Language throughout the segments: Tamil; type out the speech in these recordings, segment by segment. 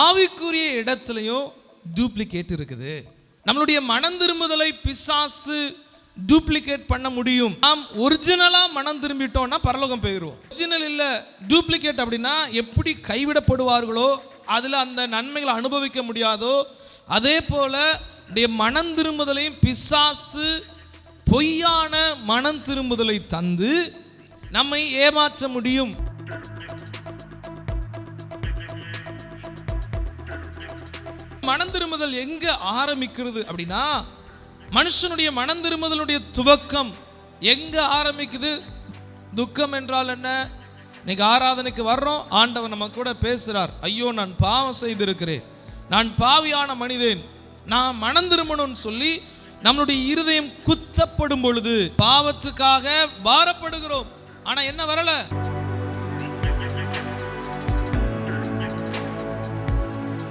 ஆவிக்குரிய இடத்துலையும் டூப்ளிகேட் இருக்குது. நம்மளுடைய மனம் திரும்புதலை பிசாசு டூப்ளிகேட் பண்ண முடியும். நாம் ஒரிஜினலா மனம் திரும்பிட்டோம்னா பரலோகம் போயிடுவோம். ஒரிஜினல் இல்ல டூப்ளிகேட் அப்படின்னா எப்படி கைவிடப்படுவார்களோ, அதுல அந்த நன்மைகளை அனுபவிக்க முடியாதோ, அதே போல மனம் திரும்புதலையும் பிசாசு பொய்யான மனம் திரும்புதலை தந்து நம்மை ஏமாற்ற முடியும். மனம் திரும்புதல் எங்க ஆரம்பிக்கிறது அப்படின்னா, மனுஷனுடைய மனம் திரும்புதலுடைய துவக்கம் எங்க ஆரம்பிக்குது? துக்கம் என்றால் என்ன? இன்னைக்கு ஆராதனைக்கு வர்றோம், ஆண்டவர் நம்ம கூட பேசுறார். ஐயோ, நான் பாவம் செய்திருக்கிறேன், நான் பாவியான மனிதன், நான் மனம் திரும்பணும்னு சொல்லி நம்மளுடைய இருதயம் குத்தப்படும் பொழுது பாவத்துக்காக பாரப்படுகிறோம். ஆனா என்ன வரல?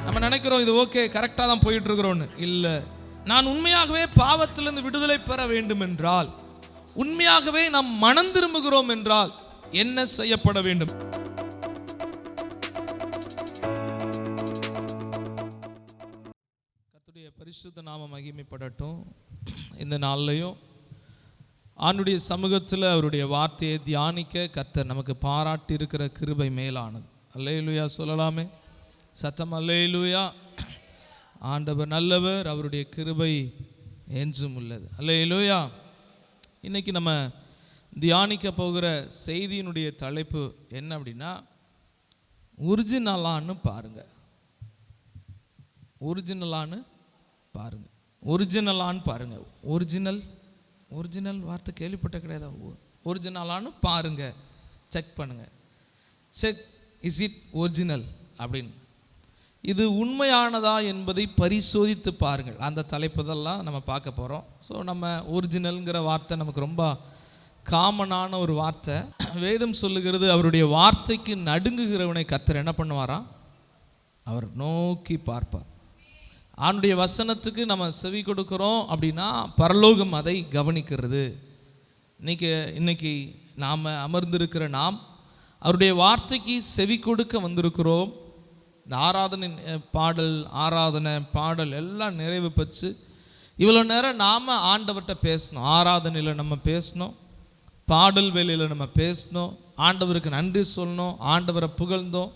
நம்ம நினைக்கிறோம் இது ஓகே, கரெக்டா தான் போயிட்டு இருக்கிறோம்னு. இல்ல, நான் உண்மையாகவே பாவத்திலிருந்து விடுதலை பெற வேண்டும் என்றால், உண்மையாகவே நாம் மனம் திரும்புகிறோம் என்றால் என்ன செய்யப்பட வேண்டும்? கர்த்தருடைய பரிசுத்த நாமம் மகிமைப்படட்டும். இந்த நாள்லையும் ஆண்டுடைய சமூகத்தில் அவருடைய வார்த்தையை தியானிக்க கர்த்தர் நமக்கு பாராட்டி இருக்கிற கிருபை மேலானது. அல்லேலூயா சொல்லலாமே சத்தம். அல்லேலூயா. ஆண்டவர் நல்லவர், அவருடைய கிருபை என்றும் உள்ளது. அல்லேலூயா. இன்னைக்கு நம்ம தியானிக்க போகிற செய்தியினுடைய தலைப்பு என்ன அப்படின்னா, ஒரிஜினலான்னு பாருங்க. ஒரிஜினலான்னு பாருங்க. ஒரிஜினலான்னு பாருங்க. ஒரிஜினல் வார்த்தை கேள்விப்பட்ட கிடையாது. ஒரிஜினலான்னு பாருங்க, செக் பண்ணுங்க. செக் இஸ் இட் ஒரிஜினல் அப்படின்னு. இது உண்மையானதா என்பதை பரிசோதித்து பாருங்கள். அந்த தலைப்புதெல்லாம் நம்ம பார்க்க போகிறோம். ஸோ நம்ம ஒரிஜினல்ங்கிற வார்த்தை நமக்கு ரொம்ப காமனான ஒரு வார்த்தை. வேதம் சொல்லுகிறது, அவருடைய வார்த்தைக்கு நடுங்குகிறவனை கர்த்தர் என்ன பண்ணுவாராம்? அவர் நோக்கி பார்ப்பார். அவனுடைய வசனத்துக்கு நம்ம செவி கொடுக்கிறோம் அப்படின்னா பரலோகம் அதை கவனிக்கிறது. இன்னைக்கு நாம் அமர்ந்திருக்கிற நாம் அவருடைய வார்த்தைக்கு செவி கொடுக்க வந்திருக்கிறோம். இந்த ஆராதனை பாடல் எல்லாம் நிறைவு பெற்று இவ்வளோ நேரம் நாம் ஆண்டவர்கிட்ட பேசணும். ஆராதனையில் நம்ம பேசணும், பாடல் வேலையில் நம்ம பேசணும், ஆண்டவருக்கு நன்றி சொல்லணும், ஆண்டவரை புகழ்ந்தோம்.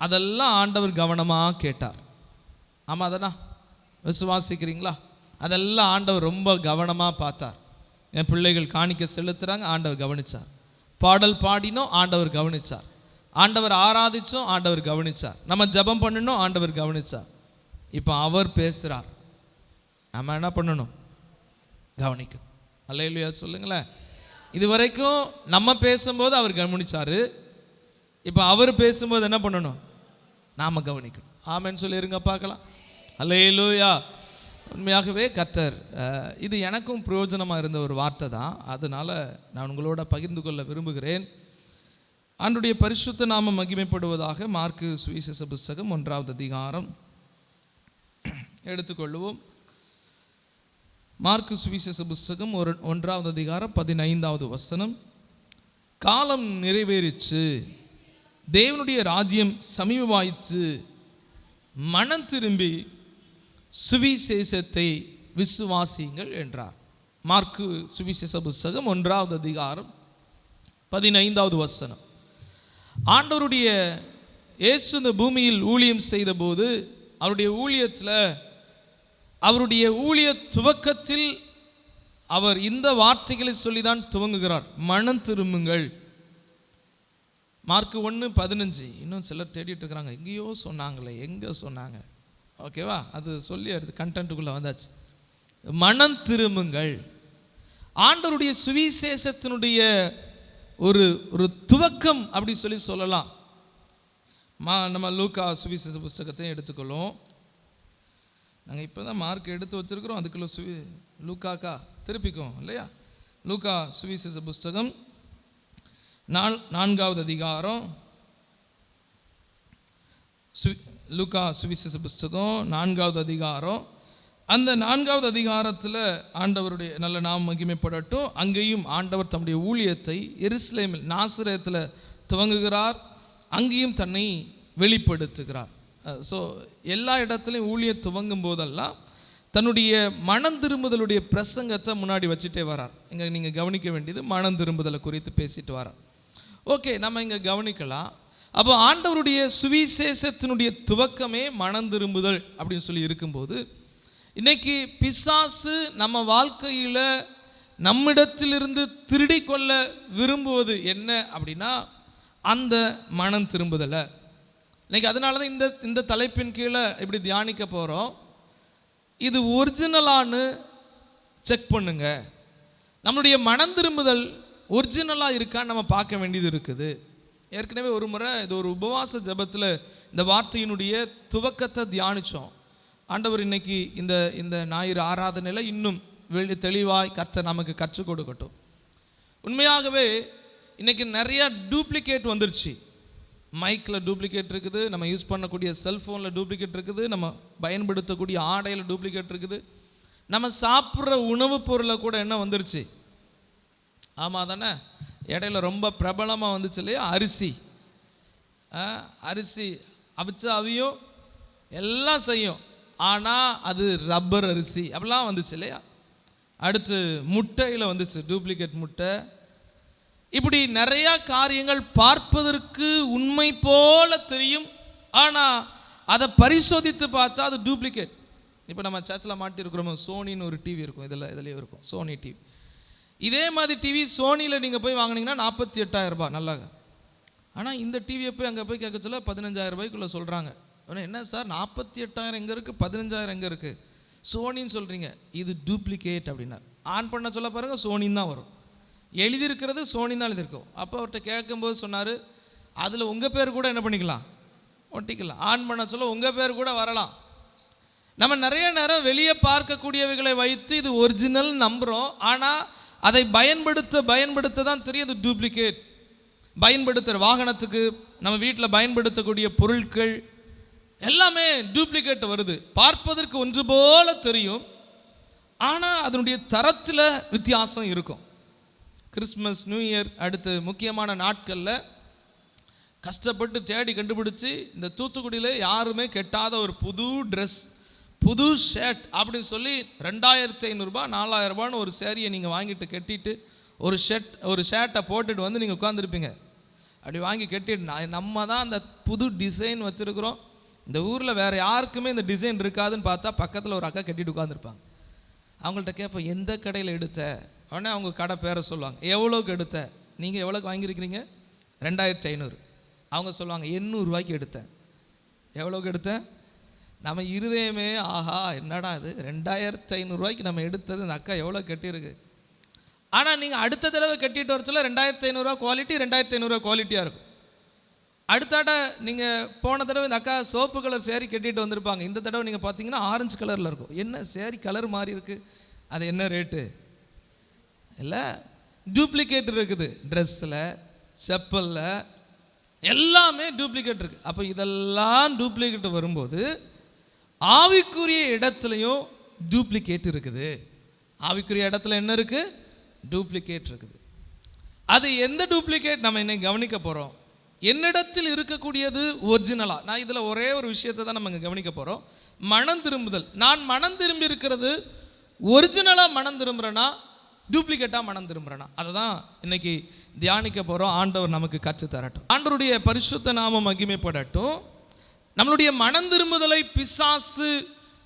அதெல்லாம் ஆண்டவர் கவனமாக கேட்டார். ஆமாம், அதனா விசுவாசிக்கிறீங்களா? அதெல்லாம் ஆண்டவர் ரொம்ப கவனமாக பார்த்தார். என் பிள்ளைகள் காணிக்க செலுத்துகிறாங்க, ஆண்டவர் கவனித்தார். பாடல் பாடினோம், ஆண்டவர் கவனித்தார். ஆண்டவர் ஆராதிச்சோம், ஆண்டவர் கவனிச்சார். நம்ம ஜெபம் பண்ணணும், ஆண்டவர் கவனிச்சார். இப்போ அவர் பேசுகிறார், நம்ம என்ன பண்ணணும்? கவனிக்கணும். அல்லேலூயா சொல்லுங்களேன். இது வரைக்கும் நம்ம பேசும்போது அவர் கவனிச்சாரு, இப்போ அவர் பேசும்போது என்ன பண்ணணும்? நாம் கவனிக்கணும். ஆமென்னு சொல்லிருங்க பார்க்கலாம். அல்லேலூயா. உண்மையாகவே கர்த்தர், இது எனக்கும் பிரயோஜனமாக இருந்த ஒரு வார்த்தை தான். அதனால் நான் உங்களோட பகிர்ந்து கொள்ள விரும்புகிறேன். ஆண்டுடைய பரிசுத்த நாமம் மகிமைப்படுவதாக. மார்க்கு சுவிசேஷ புஸ்தகம் 1வது அதிகாரம் எடுத்துக்கொள்வோம். மார்க்கு சுவிசேஷ புஸ்தகம் 1வது அதிகாரம் 15வது வசனம். காலம் நிறைவேறிச்சு, தேவனுடைய ராஜ்யம் சமீபமாயிற்று, மனம் திரும்பி சுவிசேஷத்தை விசுவாசியுங்கள் என்றார். மார்க்கு சுவிசேஷ புஸ்தகம் 1வது அதிகாரம் 15வது வசனம். ஆண்டவருடைய இயேசு இந்த பூமியில் ஊழியம் செய்த போது அவருடைய ஊழியத்தில், அவருடைய ஊழிய துவக்கத்தில் அவர் இந்த வார்த்தைகளை சொல்லிதான் துவங்குகிறார். மனம் திரும்புங்கள். மார்க்கு 1:15. இன்னும் சிலர் தேடிட்டு இருக்கிறாங்க, எங்கேயோ சொன்னாங்களே, எங்கே சொன்னாங்க? ஓகேவா, அது சொல்லி அடுத்து கண்டென்ட்டுக்குள்ளே வந்தாச்சு. மனம் திரும்புங்கள். ஆண்டவருடைய சுவிசேஷத்தினுடைய ஒரு துவக்கம் அப்படி சொல்லலாம். நம்ம லூக்கா சுவிசேஷ புஸ்தகத்தையும் எடுத்துக்கொள்ளும். நாங்கள் இப்போ தான் மார்க் எடுத்து வச்சுருக்கிறோம், அதுக்குள்ள லூக்காக்கா திருப்பிக்கும் இல்லையா? லூக்கா சுவிசேஷ புஸ்தகம் 4வது அதிகாரம். லூக்கா சுவிசேஷ புஸ்தகம் 4வது அதிகாரம். அந்த 4வது அதிகாரத்தில் ஆண்டவருடைய நல்ல நாம் மகிமைப்படட்டும். அங்கேயும் ஆண்டவர் தம்முடைய ஊழியத்தை எருசலேமில் நாசரேத்தில் துவங்குகிறார். அங்கேயும் தன்னை வெளிப்படுத்துகிறார். ஸோ எல்லா இடத்துலையும் ஊழியம் துவங்கும் போதெல்லாம் தன்னுடைய மனம் திரும்புதலுடைய பிரசங்கத்தை முன்னாடி வச்சுட்டே வரார். இங்கே நீங்கள் கவனிக்க வேண்டியது மனம் திரும்புதலை குறித்து பேசிட்டு வரார். ஓகே, நம்ம இங்கே கவனிக்கலாம். அப்போ ஆண்டவருடைய சுவிசேஷத்தினுடைய துவக்கமே மனம் திரும்புதல் அப்படின்னு சொல்லி இருக்கும்போது, இன்னைக்கு பிசாசு நம்ம வாழ்க்கையில் நம்மிடத்திலிருந்து திருடி கொள்ள விரும்புவது என்ன அப்படின்னா அந்த மனம் திரும்புதலை. இன்னைக்கு அதனால தான் இந்த தலைப்பின் கீழே இப்படி தியானிக்க போகிறோம். இது ஒரிஜினலானு செக் பண்ணுங்க. நம்மளுடைய மனம் திரும்புதல் ஒரிஜினலாக இருக்கான்னு நம்ம பார்க்க வேண்டியது இருக்குது. ஏற்கனவே ஒரு முறை இது ஒரு உபவாச ஜபத்தில் இந்த வார்த்தையினுடைய துவக்கத்தை தியானித்தோம். ஆண்டவர் இன்னைக்கு இந்த ஞாயிறு ஆராதனையில் இன்னும் தெளிவாய் கர்த்தர் நமக்கு கற்றுக் கொடுக்கட்டும். உண்மையாகவே இன்னைக்கு நிறையா டூப்ளிகேட் வந்துருச்சு. மைக்கில் டூப்ளிகேட் இருக்குது, நம்ம யூஸ் பண்ணக்கூடிய செல்ஃபோனில் டூப்ளிகேட் இருக்குது, நம்ம பயன்படுத்தக்கூடிய ஆடையில் டூப்ளிகேட் இருக்குது, நம்ம சாப்பிட்ற உணவுப் பொருளை கூட என்ன வந்துருச்சு. ஆமாம் தானே, இடையில ரொம்ப பிரபலமாக வந்துச்சு இல்லையா அரிசி அவிச்சா அவியும் எல்லாம் செய்யும், ஆனால் அது ரப்பர் அரிசி அப்படிலாம் வந்துச்சு இல்லையா. அடுத்து முட்டையில் வந்துச்சு டூப்ளிகேட் முட்டை. இப்படி நிறையா காரியங்கள் பார்ப்பதற்கு உண்மை போல தெரியும், ஆனால் அதை பரிசோதித்து பார்த்தா அது டூப்ளிகேட். இப்போ நம்ம சர்ச்சில் மாட்டிருக்கிறோமோ சோனின்னு ஒரு டிவி இருக்கும், இதுலேயே இருக்கும் சோனி டிவி. இதே மாதிரி டிவி சோனியில் நீங்கள் போய் வாங்கினீங்கன்னா 48,000 ரூபாய் நல்லா. ஆனால் இந்த டிவியை போய் அங்கே போய் கேட்க சொல்ல 15,000 ரூபாய்க்குள்ளே சொல்கிறாங்க. என்ன சார் 48,000 எங்கே இருக்குது, 15,000 எங்கே இருக்குது, சோனின்னு சொல்கிறீங்க, இது டூப்ளிகேட் அப்படின்னா. ஆன் பண்ண சொல்ல பாருங்கள் சோனின்னு தான் வரும், எழுதியிருக்கிறது சோனின்னு தான் எழுதியிருக்கோம். அப்போ அவர்கிட்ட கேட்கும்போது சொன்னார், அதில் உங்கள் பேர் கூட என்ன பண்ணிக்கலாம், ஒட்டிக்கலாம். ஆன் பண்ண சொல்ல உங்கள் பேர் கூட வரலாம். நம்ம நிறைய நேரம் வெளியே பார்க்கக்கூடியவைகளை வைத்து இது ஒரிஜினல் நம்புகிறோம், ஆனால் அதை பயன்படுத்த தான் தெரியும் இது டூப்ளிகேட். பயன்படுத்துகிற வாகனத்துக்கு, நம்ம வீட்டில் பயன்படுத்தக்கூடிய பொருட்கள் எல்லாமே டூப்ளிகேட் வருது. பார்ப்பதற்கு ஒன்று போல தெரியும், ஆனால் அதனுடைய தரத்தில் வித்தியாசம் இருக்கும். கிறிஸ்மஸ், நியூ இயர், அடுத்து முக்கியமான நாட்களில் கஷ்டப்பட்டு தேடி கண்டுபிடிச்சி இந்த தூத்துக்குடியில் யாருமே கெட்டாத ஒரு புது ட்ரெஸ், புது ஷர்ட் அப்படின்னு சொல்லி 2,500 ரூபாய் 4,000 ரூபான்னு ஒரு சேரியை நீங்கள் வாங்கிட்டு கட்டிட்டு ஒரு ஷர்ட்டை போட்டுட்டு வந்து நீங்கள் உட்காந்துருப்பீங்க. அப்படி வாங்கி கட்டிட்டு நம்ம தான் அந்த புது டிசைன் வச்சுருக்குறோம், இந்த ஊரில் வேறு யாருக்குமே இந்த டிசைன் இருக்காதுன்னு பார்த்தா பக்கத்தில் ஒரு அக்கா கட்டிட்டு உட்காந்துருப்பாங்க. அவங்கள்ட்ட கேட்போம் எந்த கடையில் எடுத்த, உடனே அவங்க கடை பேரை சொல்லுவாங்க, எவ்வளோக்கு எடுத்த, நீங்கள் எவ்வளோக்கு வாங்கியிருக்கிறீங்க, 2,500. அவங்க சொல்லுவாங்க 800 ரூபாய்க்கு எடுத்தேன். எவ்வளோக்கு எடுத்தேன், நம்ம இருதயமே ஆஹா என்னடா இது 2,500 ரூபாய்க்கு நம்ம எடுத்தது, இந்த அக்கா எவ்வளோ கட்டியிருக்கு. ஆனால் நீங்கள் அடுத்த தடவை கட்டிட்டு வர சொல்ல 2,500 ரூபா குவாலிட்டி, 2,500 ரூபா குவாலிட்டியாக இருக்கும். அடுத்தாட நீங்கள் போன தடவை இந்த அக்கா சோப்பு கலர் சேரீ கட்டிட்டு வந்திருப்பாங்க, இந்த தடவை நீங்கள் பார்த்தீங்கன்னா ஆரஞ்சு கலரில் இருக்கும். என்ன சேரீ கலர் மாறி இருக்குது, அது என்ன ரேட்டு இல்லை, டூப்ளிகேட் இருக்குது. ட்ரெஸ்ஸில், செப்பலில் எல்லாமே டூப்ளிகேட் இருக்குது. அப்போ இதெல்லாம் டூப்ளிகேட் வரும்போது ஆவிக்குரிய இடத்துலையும் டூப்ளிகேட் இருக்குது. ஆவிக்குரிய இடத்துல என்ன இருக்குது, டூப்ளிகேட் இருக்குது. அது எந்த டூப்ளிகேட் நம்ம இன்னைக்கு கவனிக்க போகிறோம். என்னிடத்தில் இருக்கக்கூடியது ஒரிஜினலாக. நான் இதில் ஒரே ஒரு விஷயத்தை தான் நம்ம இங்கே கவனிக்க போகிறோம். மனம் திரும்புதல். நான் மனம் திரும்பி இருக்கிறது ஒரிஜினலாக மனம் திரும்புகிறேன்னா டூப்ளிகேட்டாக மனம் திரும்புகிறேன்னா, அதை தான் இன்னைக்கு தியானிக்க போகிறோம். ஆண்டவர் நமக்கு கற்று தரட்டும். ஆண்டவருடைய பரிசுத்த நாமம் மகிமைப்படட்டும். நம்மளுடைய மனம் திரும்புதலை பிசாசு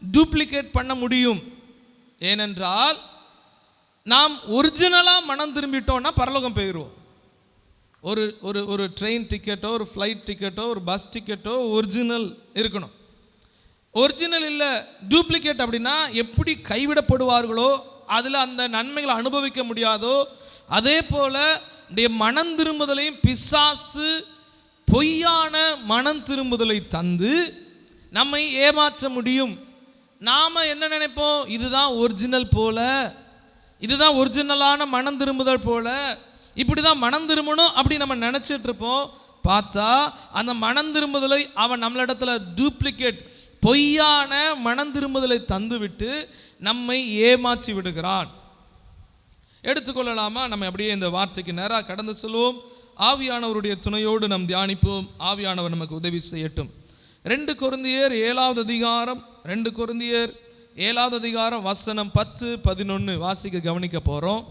டூப்ளிகேட் பண்ண முடியும். ஏனென்றால் நாம் ஒரிஜினலாக மனம் திரும்பிட்டோம்னா பரலோகம் போயிடுவோம். ஒரு ட்ரெயின் டிக்கெட்டோ, ஒரு ஃப்ளைட் டிக்கெட்டோ, ஒரு பஸ் டிக்கெட்டோ ஒரிஜினல் இருக்கணும். ஒரிஜினல் இல்லை டூப்ளிகேட் அப்படின்னா எப்படி கைவிடப்படுவார்களோ, அதில் அந்த நன்மைகளை அனுபவிக்க முடியாதோ, அதே போல் மனம் திரும்புதலையும் பிசாசு பொய்யான மனம் திரும்புதலை தந்து நம்மை ஏமாற்ற முடியும். நாம் என்ன நினைப்போம், இதுதான் ஒரிஜினல் போல, இதுதான் ஒரிஜினலான மனம் திரும்புதல் போல, இப்படி தான் மனம் திரும்பணும் அப்படி நம்ம நினச்சிட்டு இருப்போம். பார்த்தா அந்த மனம் திரும்புதலை அவன் நம்மளிடத்துல டூப்ளிகேட் பொய்யான மனம் திரும்புதலை தந்துவிட்டு நம்மை ஏமாற்றி விடுகிறான். எடுத்துக்கொள்ளலாமா? நம்ம அப்படியே இந்த வார்த்தைக்கு நேராக கடந்து செல்வோம். ஆவியானவருடைய துணையோடு நாம் தியானிப்போம். ஆவியானவர் நமக்கு உதவி செய்யட்டும். 2 கொரிந்தியர் 7வது அதிகாரம் 2 கொரிந்தியர் 7வது அதிகாரம் வசனம் 10-11 வாசிக்க கவனிக்க போறோம்.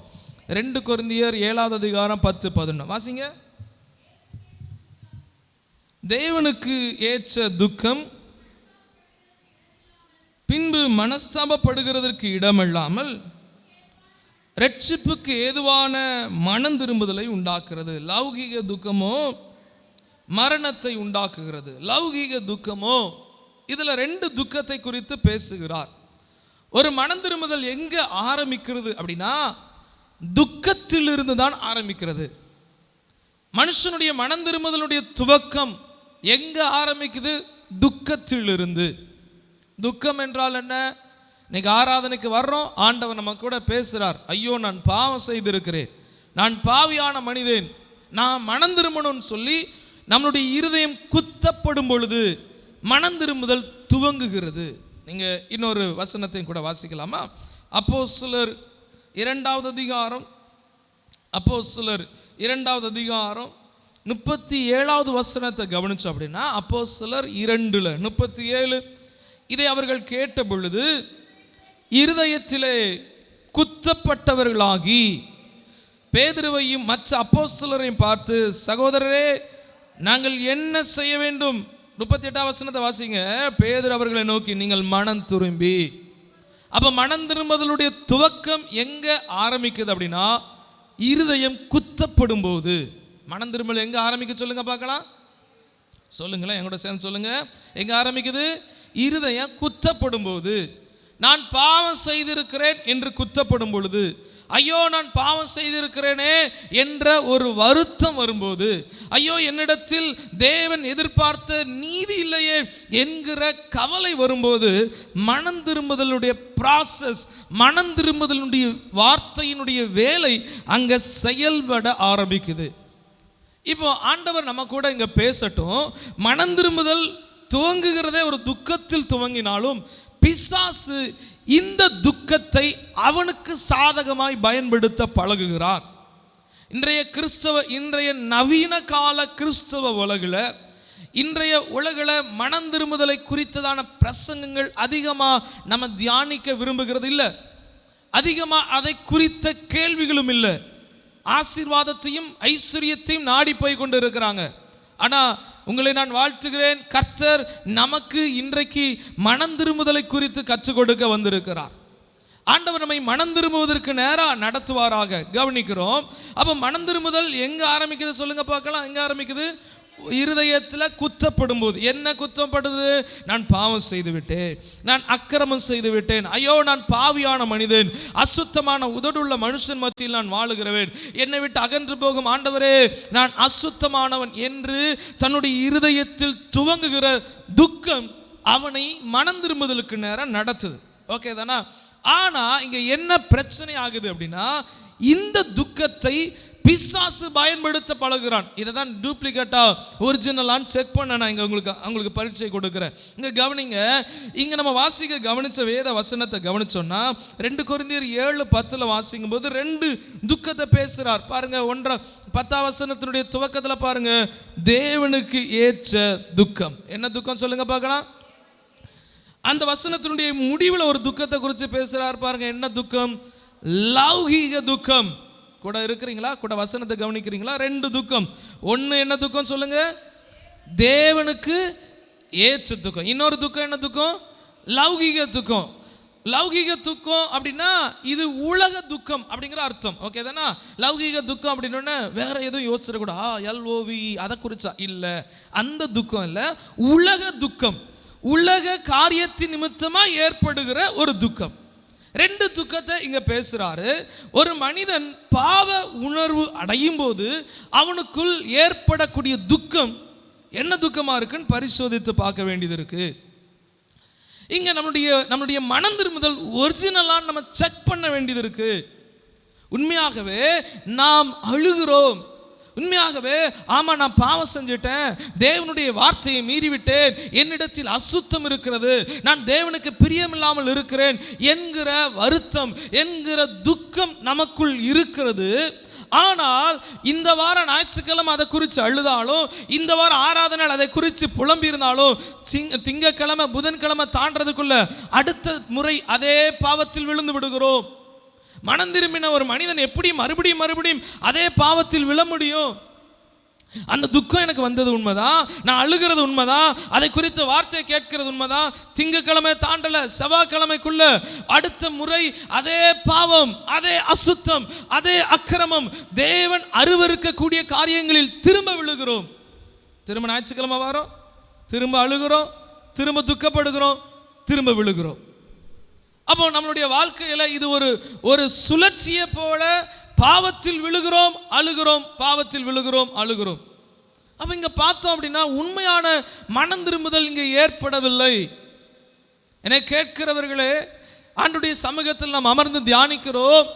2 கொரிந்தியர் 7வது அதிகாரம் 10-11 வாசிங்க. தேவனுக்கு ஏற்ற துக்கம் பின்பு மனஸ்தாபப்படுகிறதற்கு இடமில்லாமல் ரட்சிப்புக்கு ஏதுவான மனம் திரும்புதலை உண்டாக்குறது. லௌகீக துக்கமோ மரணத்தை உண்டாக்குகிறது, லௌகீக துக்கமோ. இதுல 2 துக்கத்தை குறித்து பேசுகிறார். ஒரு மனம் திரும்புதல் எங்க ஆரம்பிக்கிறது அப்படின்னா துக்கத்திலிருந்து தான் ஆரம்பிக்கிறது. மனுஷனுடைய மனம் திரும்புதலுடைய துவக்கம் எங்க ஆரம்பிக்குது? துக்கத்திலிருந்து. துக்கம் என்றால் என்ன? இன்னைக்கு ஆராதனைக்கு வர்றோம், ஆண்டவர் நம்ம கூட பேசுறார். ஐயோ நான் பாவம் செய்திருக்கிறேன், நான் பாவியான மனிதன், நான் மனம் திரும்பணும்னு சொல்லி நம்மளுடைய இருதயம் குத்தப்படும் பொழுது மனம் திரும்புதல் துவங்குகிறது. நீங்க இன்னொரு வசனத்தையும் கூட வாசிக்கலாமா? அப்போஸ்தலர் 2வது அதிகாரம், அப்போஸ்தலர் 2வது அதிகாரம் 37வது வசனத்தை கவனிச்சோம் அப்படின்னா அப்போஸ்தலர் 2:37 இதை அவர்கள் கேட்ட பொழுது இருதயத்திலே குத்தப்பட்டவர்களாகி பேதுருவையும் மற்ற அப்போஸ்தலரையும் பார்த்து, சகோதரரே நாங்கள் என்ன செய்ய வேண்டும்? 38வது வசனத்தை வாசிங்க. பேதுரு அவர்களை நோக்கி நீங்கள் மனம் திரும்பி. அப்ப மனம் திரும்புதலுடைய துவக்கம் எங்க ஆரம்பிக்குது அப்படின்னா இருதயம் குத்தப்படும் போது. மனம் திரும்பல் எங்க ஆரம்பிக்க சொல்லுங்க பார்க்கலாம், சொல்லுங்களேன், எங்கூட சேர்ந்து சொல்லுங்க. எங்க ஆரம்பிக்குது? இருதயம் குத்தப்படும் போது. நான் பாவம் செய்திருக்கிறேன் என்று குத்தப்படும் பொழுது, ஐயோ நான் பாவம் செய்திருக்கிறேனே என்ற ஒரு வருத்தம் வரும்போது, ஐயோ என்னிடத்தில் தேவன் எதிர்பார்த்த நீதி இல்லையே என்கிற கவலை வரும்போது மனம் திரும்புதலுடைய ப்ராசஸ், மனம் திரும்புதலுடைய வார்த்தையினுடைய வேலை அங்க செயல்பட ஆரம்பிக்குது. இப்போ ஆண்டவர் நம்ம கூட இங்க பேசட்டும். மனம் திரும்புதல் துவங்குகிறதே ஒரு துக்கத்தில் துவங்கினாலும் பிசாசு இந்த துக்கத்தை அவனுக்கு சாதகமாய் பயன்படுத்த பழகுகிறார். இன்றைய நவீன கால கிறிஸ்தவ உலகில், இன்றைய உலகில் மனம் திரும்புதலை குறித்ததான பிரசங்கங்கள் அதிகமாக நம்ம தியானிக்க விரும்புகிறது இல்லை. அதிகமாக அதை குறித்த கேள்விகளும் இல்லை. ஆசீர்வாதத்தையும் ஐஸ்வர்யத்தையும் நாடி போய் கொண்டு இருக்கிறாங்க. ஆனால் உங்களை நான் வாழ்த்துகிறேன், கர்த்தர் நமக்கு இன்றைக்கு மனம் திரும்புதலை குறித்து கற்றுக் கொடுக்க வந்திருக்கிறார். ஆண்டவர் நம்மை மனம் திரும்புவதற்கு நேராக நடத்துவாராக. கவனிக்கிறோம். அப்போ மனம் திரும்புதல் எங்க ஆரம்பிக்குது சொல்லுங்க பார்க்கலாம். எங்க ஆரம்பிக்குது? இருதயத்தில் குத்தப்படும் போது. என்ன குத்தப்படுது? நான் பாவம் செய்து விட்டேன், நான் அக்கிரமம் செய்து விட்டேன், ஐயோ நான் பாவியான மனிதன், அசுத்தமான உதடுள்ள மனுஷன் மத்தியில் நான் வாழுகிறவன், என்னை விட்டு அகன்று போகும் ஆண்டவரே நான் அசுத்தமானவன் என்று தன்னுடைய இருதயத்தில் துவங்குகிற துக்கம் அவனை மனம் திரும்புதலுக்கு நேரம் நடத்துது. ஓகே தானா? ஆனா இங்க என்ன பிரச்சனை ஆகுது அப்படின்னா இந்த துக்கத்தை பிசாசு பயன்படுத்த பழகுறான். இதை தான் டூப்ளிகேட்டா ஒரிஜினலான்னு செக் பண்ண நான் இங்க உங்களுக்கு பரீட்சை கொடுக்குறேன். இங்க கவனிங்க. இங்க நம்ம வாசிக்க கவனிச்ச வேத வசனத்தை கவனிச்சோம்னா 2 கொரிந்தியர் 7:10 வாசிக்கும் போது 2 துக்கத்தை பேசுறார் பாருங்க. 10வது வசனத்தினுடைய துவக்கத்துல பாருங்க, தேவனுக்கு ஏற்ற துக்கம். என்ன துக்கம் சொல்லுங்க பார்க்கலாம். அந்த வசனத்தினுடைய முடிவில் ஒரு துக்கத்தை குறித்து பேசுறார் பாருங்க. என்ன துக்கம்? லௌகீக துக்கம். கூட இருக்கிறீங்களா? கூட வசனத்தை கவனிக்கிறீங்களா? 2 துக்கம். ஒன்று என்ன துக்கம் சொல்லுங்க? தேவனுக்கு ஏற்ற துக்கம். இன்னொரு துக்கம் என்ன துக்கம்? லௌகீக துக்கம். லௌகீக துக்கம் அப்படின்னா இது உலக துக்கம் அப்படிங்கிற அர்த்தம். ஓகே தானா? லௌகீக துக்கம் அப்படின்னா வேற எதுவும் யோசிச்சிடக்கூடா, LOVE அதை குறிச்சா இல்லை, அந்த துக்கம் இல்லை. உலக துக்கம், உலக காரியத்தின் நிமித்தமா ஏற்படுகிற ஒரு துக்கம். 2 துக்கத்தை இங்க பேசுறாரு. ஒரு மனிதன் பாவ உணர்வு அடையும் போது அவனுக்குள் ஏற்படக்கூடிய துக்கம் என்ன துக்கமா இருக்குன்னு பரிசோதித்து பார்க்க வேண்டியது இருக்கு. இங்க நம்முடைய மனம் திரும்புதல் ஒரிஜினலா நம்ம செக் பண்ண வேண்டியது இருக்கு. உண்மையாகவே நாம் அழுகிறோம், உண்மையாகவே ஆமா நான் பாவம் செஞ்சிட்டேன், தேவனுடைய வார்த்தையை மீறிவிட்டேன், என்னிடத்தில் அசுத்தம் இருக்கிறது, நான் தேவனுக்கு பிரியமில்லாமல் இருக்கிறேன் என்கிற வருத்தம், என்கிற துக்கம் நமக்குள் இருக்கிறது. ஆனால் இந்த வாரம் ஞாயிற்றுக்கிழமை அதை குறித்து அழுதாலும், இந்த வாரம் ஆராதனை அதை குறித்து புலம்பி இருந்தாலும், திங்கக்கிழமை புதன்கிழமை தாண்டதுக்குள்ள அடுத்த முறை அதே பாவத்தில் விழுந்து விடுகிறோம். மனம் திரும்பின ஒரு மனிதன் எப்படி மறுபடியும் அதே பாவத்தில் விழ முடியும்? அந்த துக்கம் எனக்கு வந்தது உண்மைதான், நான் அழுகிறது உண்மைதான், அதை குறித்த வார்த்தையை கேட்கிறது உண்மைதான். திங்கக்கிழமை தாண்டல, செவ்வாய்க்கிழமைக்குள்ள அடுத்த முறை அதே பாவம், அதே அசுத்தம், அதே அக்கிரமம், தேவன் அருவருக்கக்கூடிய காரியங்களில் திரும்ப விழுகிறோம். திரும்ப ஞாயிற்றுக்கிழமை வரோம், திரும்ப அழுகிறோம், திரும்ப துக்கப்படுகிறோம், திரும்ப விழுகிறோம். அப்போ நம்மளுடைய வாழ்க்கையில இது ஒரு சுழற்சியை போல பாவத்தில் விழுகிறோம், அழுகிறோம், பாவத்தில் விழுகிறோம், அழுகிறோம். அப்ப இங்க பார்த்தோம் அப்படின்னா உண்மையான மனம் திரும்புதல் இங்கே ஏற்படவில்லை. என்னை கேட்கிறவர்களே, ஆண்டவருடைய சமூகத்தில் நாம் அமர்ந்து தியானிக்கிறோம்.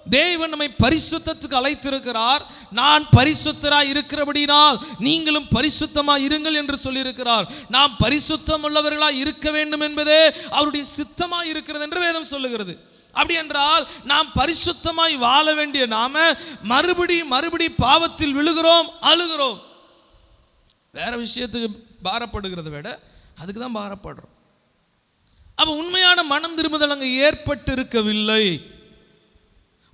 தேவன் நம்மை பரிசுத்தத்துக்கு அழைத்திருக்கிறார். நான் பரிசுத்தராய் இருக்கிறபடினால் நீங்களும் பரிசுத்தமாய் இருங்கள் என்று சொல்லியிருக்கிறார். நாம் பரிசுத்தம் உள்ளவர்களாய் இருக்க வேண்டும் என்பதே அவருடைய சித்தமாய் இருக்கிறது என்று வேதம் சொல்லுகிறது. அப்படி என்றால் நாம் பரிசுத்தமாய் வாழ வேண்டிய நாம மறுபடி பாவத்தில் விழுகிறோம், அழுகிறோம். வேற விஷயத்துக்கு பாரப்படுகிறத விட அதுக்கு தான் பாரப்படுறோம். அப்ப உண்மையான மனம் திரும்புதல் அங்கு ஏற்பட்டு இருக்கவில்லை.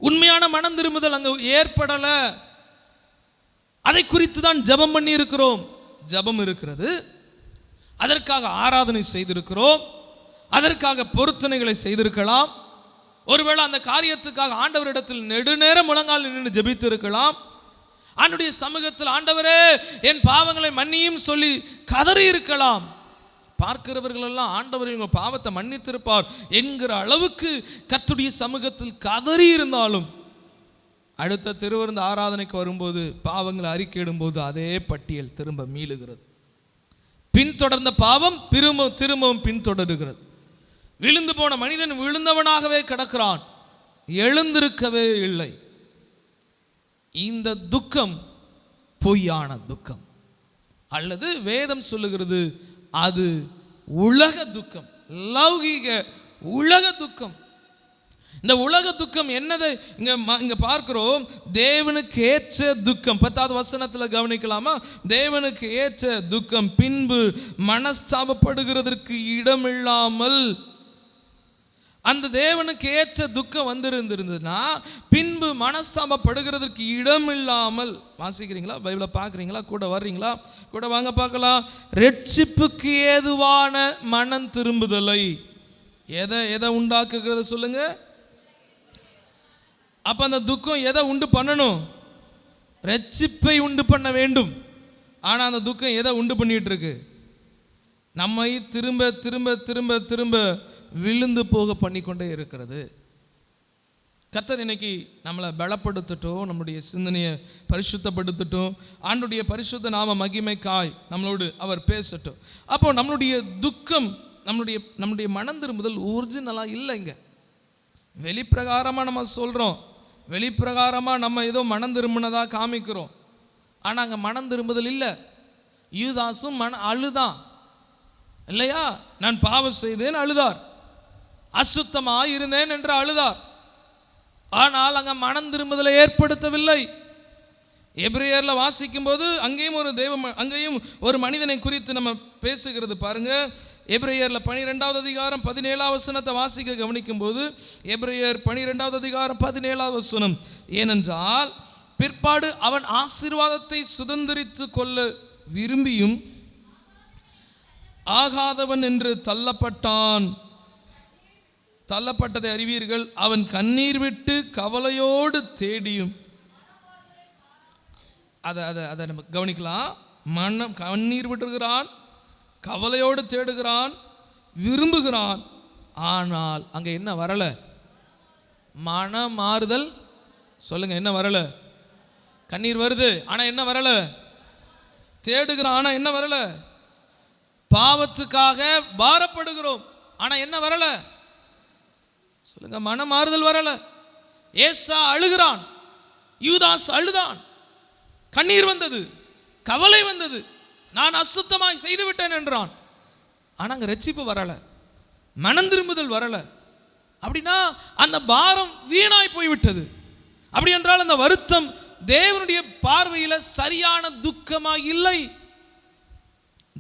உண்மையான மனம் திரும்புதல் அங்கு ஏற்படல. அதை குறித்து தான் ஜெபம் பண்ணி இருக்கிறோம். ஜெபம் இருக்கிறது, அதற்காக ஆராதனை செய்திருக்கிறோம், அதற்காக பொருத்தனைகளை செய்திருக்கலாம். ஒருவேளை அந்த காரியத்துக்காக ஆண்டவரிடத்தில் நெடுநேரம் முழங்கால் நின்று ஜெபித்து இருக்கலாம். ஆண்டவருடைய சமூகத்தில் ஆண்டவரே என் பாவங்களை மன்னியும் சொல்லி கதறி இருக்கலாம். பார்க்கிறவர்கள் எல்லாம் ஆண்டவரை உங்க பாவத்தை மன்னித்திருப்பார் என்கிற அளவுக்கு கர்த்தருடைய சமூகத்தில் கதறி இருந்தாலும், அடுத்த திருவிருந்து ஆராதனைக்கு வரும்போது பாவங்களை அறிக்கையிடும் போது அதே பட்டியல் திரும்ப மீளுகிறது. பின்தொடர்ந்த பாவம் திரும்பவும் பின்தொடருகிறது. விழுந்து போன மனிதன் விழுந்தவனாகவே கிடக்கிறான், எழுந்திருக்கவே இல்லை. இந்த துக்கம் பொய்யான துக்கம், அல்லது வேதம் சொல்லுகிறது அது உலக துக்கம், லௌகீக உலக துக்கம். இந்த உலக துக்கம் என்னதை இங்க பார்க்கிறோம். தேவனுக்கு ஏற்ற துக்கம் 10வது வசனத்தில் கவனிக்கலாமா? தேவனுக்கு ஏற்ற துக்கம் பின்பு மனஸ்தாபப்படுகிறதற்கு இடமில்லாமல். அந்த தேவனுக்கு ஏற்ற துக்கம் வந்திருந்ததுன்னா பின்பு மனஸ்தாபப்படுகிறதற்கு இடம் இல்லாமல். வாசிக்கிறீங்களா? பைபிளை பார்க்குறீங்களா? கூட வர்றீங்களா? கூட வாங்க பார்க்கலாம். ரட்சிப்புக்கு ஏதுவான மனம் திரும்புதலை எதை உண்டாக்குகிறத சொல்லுங்க. அப்ப அந்த துக்கம் எதை உண்டு பண்ணணும்? ரட்சிப்பை உண்டு பண்ண வேண்டும். ஆனா அந்த துக்கம் எதை உண்டு பண்ணிட்டு இருக்கு? நம்மை திரும்ப திரும்ப திரும்ப திரும்ப விழுந்து போக பண்ணிக்கொண்டே இருக்கிறது. கர்த்தர் இன்னைக்கு நம்மளை பலப்படுத்தட்டும், நம்முடைய சிந்தனையை பரிசுத்தப்படுத்தட்டும், ஆண்டுடைய பரிசுத்த நாம மகிமைக்காய் நம்மளோடு அவர் பேசட்டும். அப்போ நம்மளுடைய துக்கம், நம்முடைய மனம் திரும்புதல் ஒரிஜினலாக இல்லைங்க. வெளிப்பிரகாரமாக நம்ம சொல்கிறோம், வெளிப்பிரகாரமாக நம்ம ஏதோ மனம் திரும்பினதாக காமிக்கிறோம். ஆனால் அங்கே மனம் திரும்புதல் இல்லை. யூதாசும் அழுதான் இல்லையா? நான் பாவம் செய்தேன் அழுதார், அசுத்தமாக இருந்தேன் என்று அழுதார். ஆனால் அங்கே மனம் திரும்புதலை ஏற்படுத்தவில்லை. எபிரேயர்ல வாசிக்கும் போது அங்கேயும் ஒரு மனிதனை குறித்து நம்ம பேசுகிறது பாருங்க. எபிரேயர்ல 12வது அதிகாரம் 17வது வசனத்தை வாசிக்க கவனிக்கும் போது, எபிரேயர் 12வது அதிகாரம் 17வது வசனம், ஏனென்றால் பிற்பாடு அவன் ஆசீர்வாதத்தை சுதந்திரித்து கொள்ள விரும்பியும் ஆகாதவன் என்று தள்ளப்பட்டதை அறிவீர்கள். அவன் கண்ணீர் விட்டு கவலையோடு தேடியும். அதை நம்ம கவனிக்கலாம். மனம் கண்ணீர் விட்டுகிறான், கவலையோடு தேடுகிறான், விரும்புகிறான். ஆனால் அங்க என்ன வரல? மன மாறுதல். சொல்லுங்க, என்ன வரல? கண்ணீர் வருது, ஆனா என்ன வரல? தேடுகிறான், ஆனா என்ன வரல? பாவத்துக்காக பாரப்படுகிறோம், ஆனா என்ன வரல? சொல்லுங்க, மன மாறுதல் வரல. ஏசா அழுகிறான், யூதாஸ் அழுதான், கண்ணீர் வந்தது, கவலை வந்தது, நான் அசுத்தமாய் செய்து விட்டேன் என்றான். ஆனா அங்க ரட்சிப்பு வரல, மனம் திரும்புதல் வரல. அப்படின்னா அந்த பாரம் வீணாய் போய்விட்டது. அப்படி என்றால் அந்த வருத்தம் தேவனுடைய பார்வையில சரியான துக்கமா இல்லை.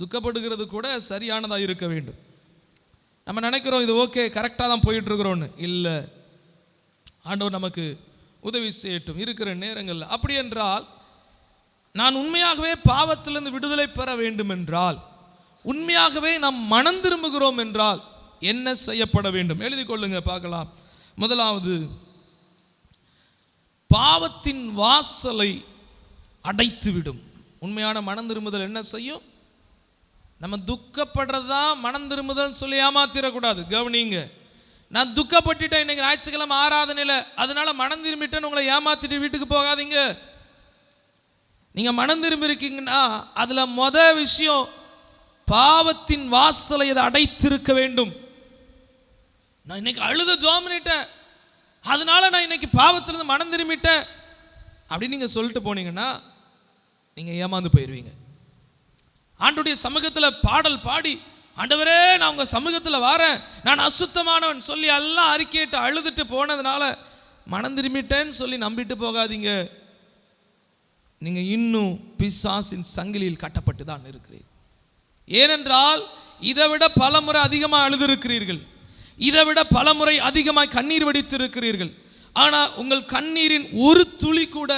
துக்கப்படுகிறது கூட சரியானதா இருக்க வேண்டும். நம்ம நினைக்கிறோம் இது ஓகே, கரெக்டாக தான் போயிட்டு இருக்கிறோன்னு. இல்லை, ஆண்டவர் நமக்கு உதவி செய்யட்டும் இருக்கிற நேரங்கள். அப்படி என்றால் நான் உண்மையாகவே பாவத்திலிருந்து விடுதலை பெற வேண்டும் என்றால், உண்மையாகவே நாம் மனம் திரும்புகிறோம் என்றால் என்ன செய்யப்பட வேண்டும்? எழுதி கொள்ளுங்க, பார்க்கலாம். முதலாவது, பாவத்தின் வாசலை அடைத்துவிடும். உண்மையான மனம் திரும்புதல் என்ன செய்யும்? நம்ம துக்கப்படுறதா மனம் திரும்புதல் சொல்லி ஏமாத்திடக்கூடாது. கவனிங்க, நான் துக்கப்பட்டுட்டேன் இன்னைக்கு ஞாயிற்றுக்கிழமை ஆராதனையில், அதனால மனம் திரும்பிட்டேன்னு உங்களை ஏமாத்திட்டு வீட்டுக்கு போகாதீங்க. நீங்க மனம் திரும்பி இருக்கீங்கன்னா அதுல விஷயம், பாவத்தின் வாசலை அதை அடைத்திருக்க வேண்டும். நான் இன்னைக்கு அழுத ஜெபம் பண்ணிட்டேன், அதனால நான் இன்னைக்கு பாவத்திலிருந்து மனம் திரும்பிட்டேன் அப்படின்னு நீங்க சொல்லிட்டு போனீங்கன்னா நீங்க ஏமாந்து போயிடுவீங்க. ஆண்டவருடைய சமூகத்தில் பாடல் பாடி, ஆண்டவரே நான் உங்க சமூகத்தில் வாரேன், நான் அசுத்தமானவன் சொல்லி எல்லாம் அறிக்கையிட்டு அழுதுட்டு போனதுனால மனம் திரும்பிட்டேன்னு சொல்லி நம்பிட்டு போகாதீங்க. நீங்க இன்னும் பிசாசின் சங்கிலியில் கட்டப்பட்டு தான் இருக்கிறீர்கள். ஏனென்றால் இதை விட பலமுறை அதிகமாக அழுதிருக்கிறீர்கள், இதை விட பலமுறை அதிகமாக கண்ணீர் வடித்திருக்கிறீர்கள். ஆனால் உங்கள் கண்ணீரின் ஒரு துளி கூட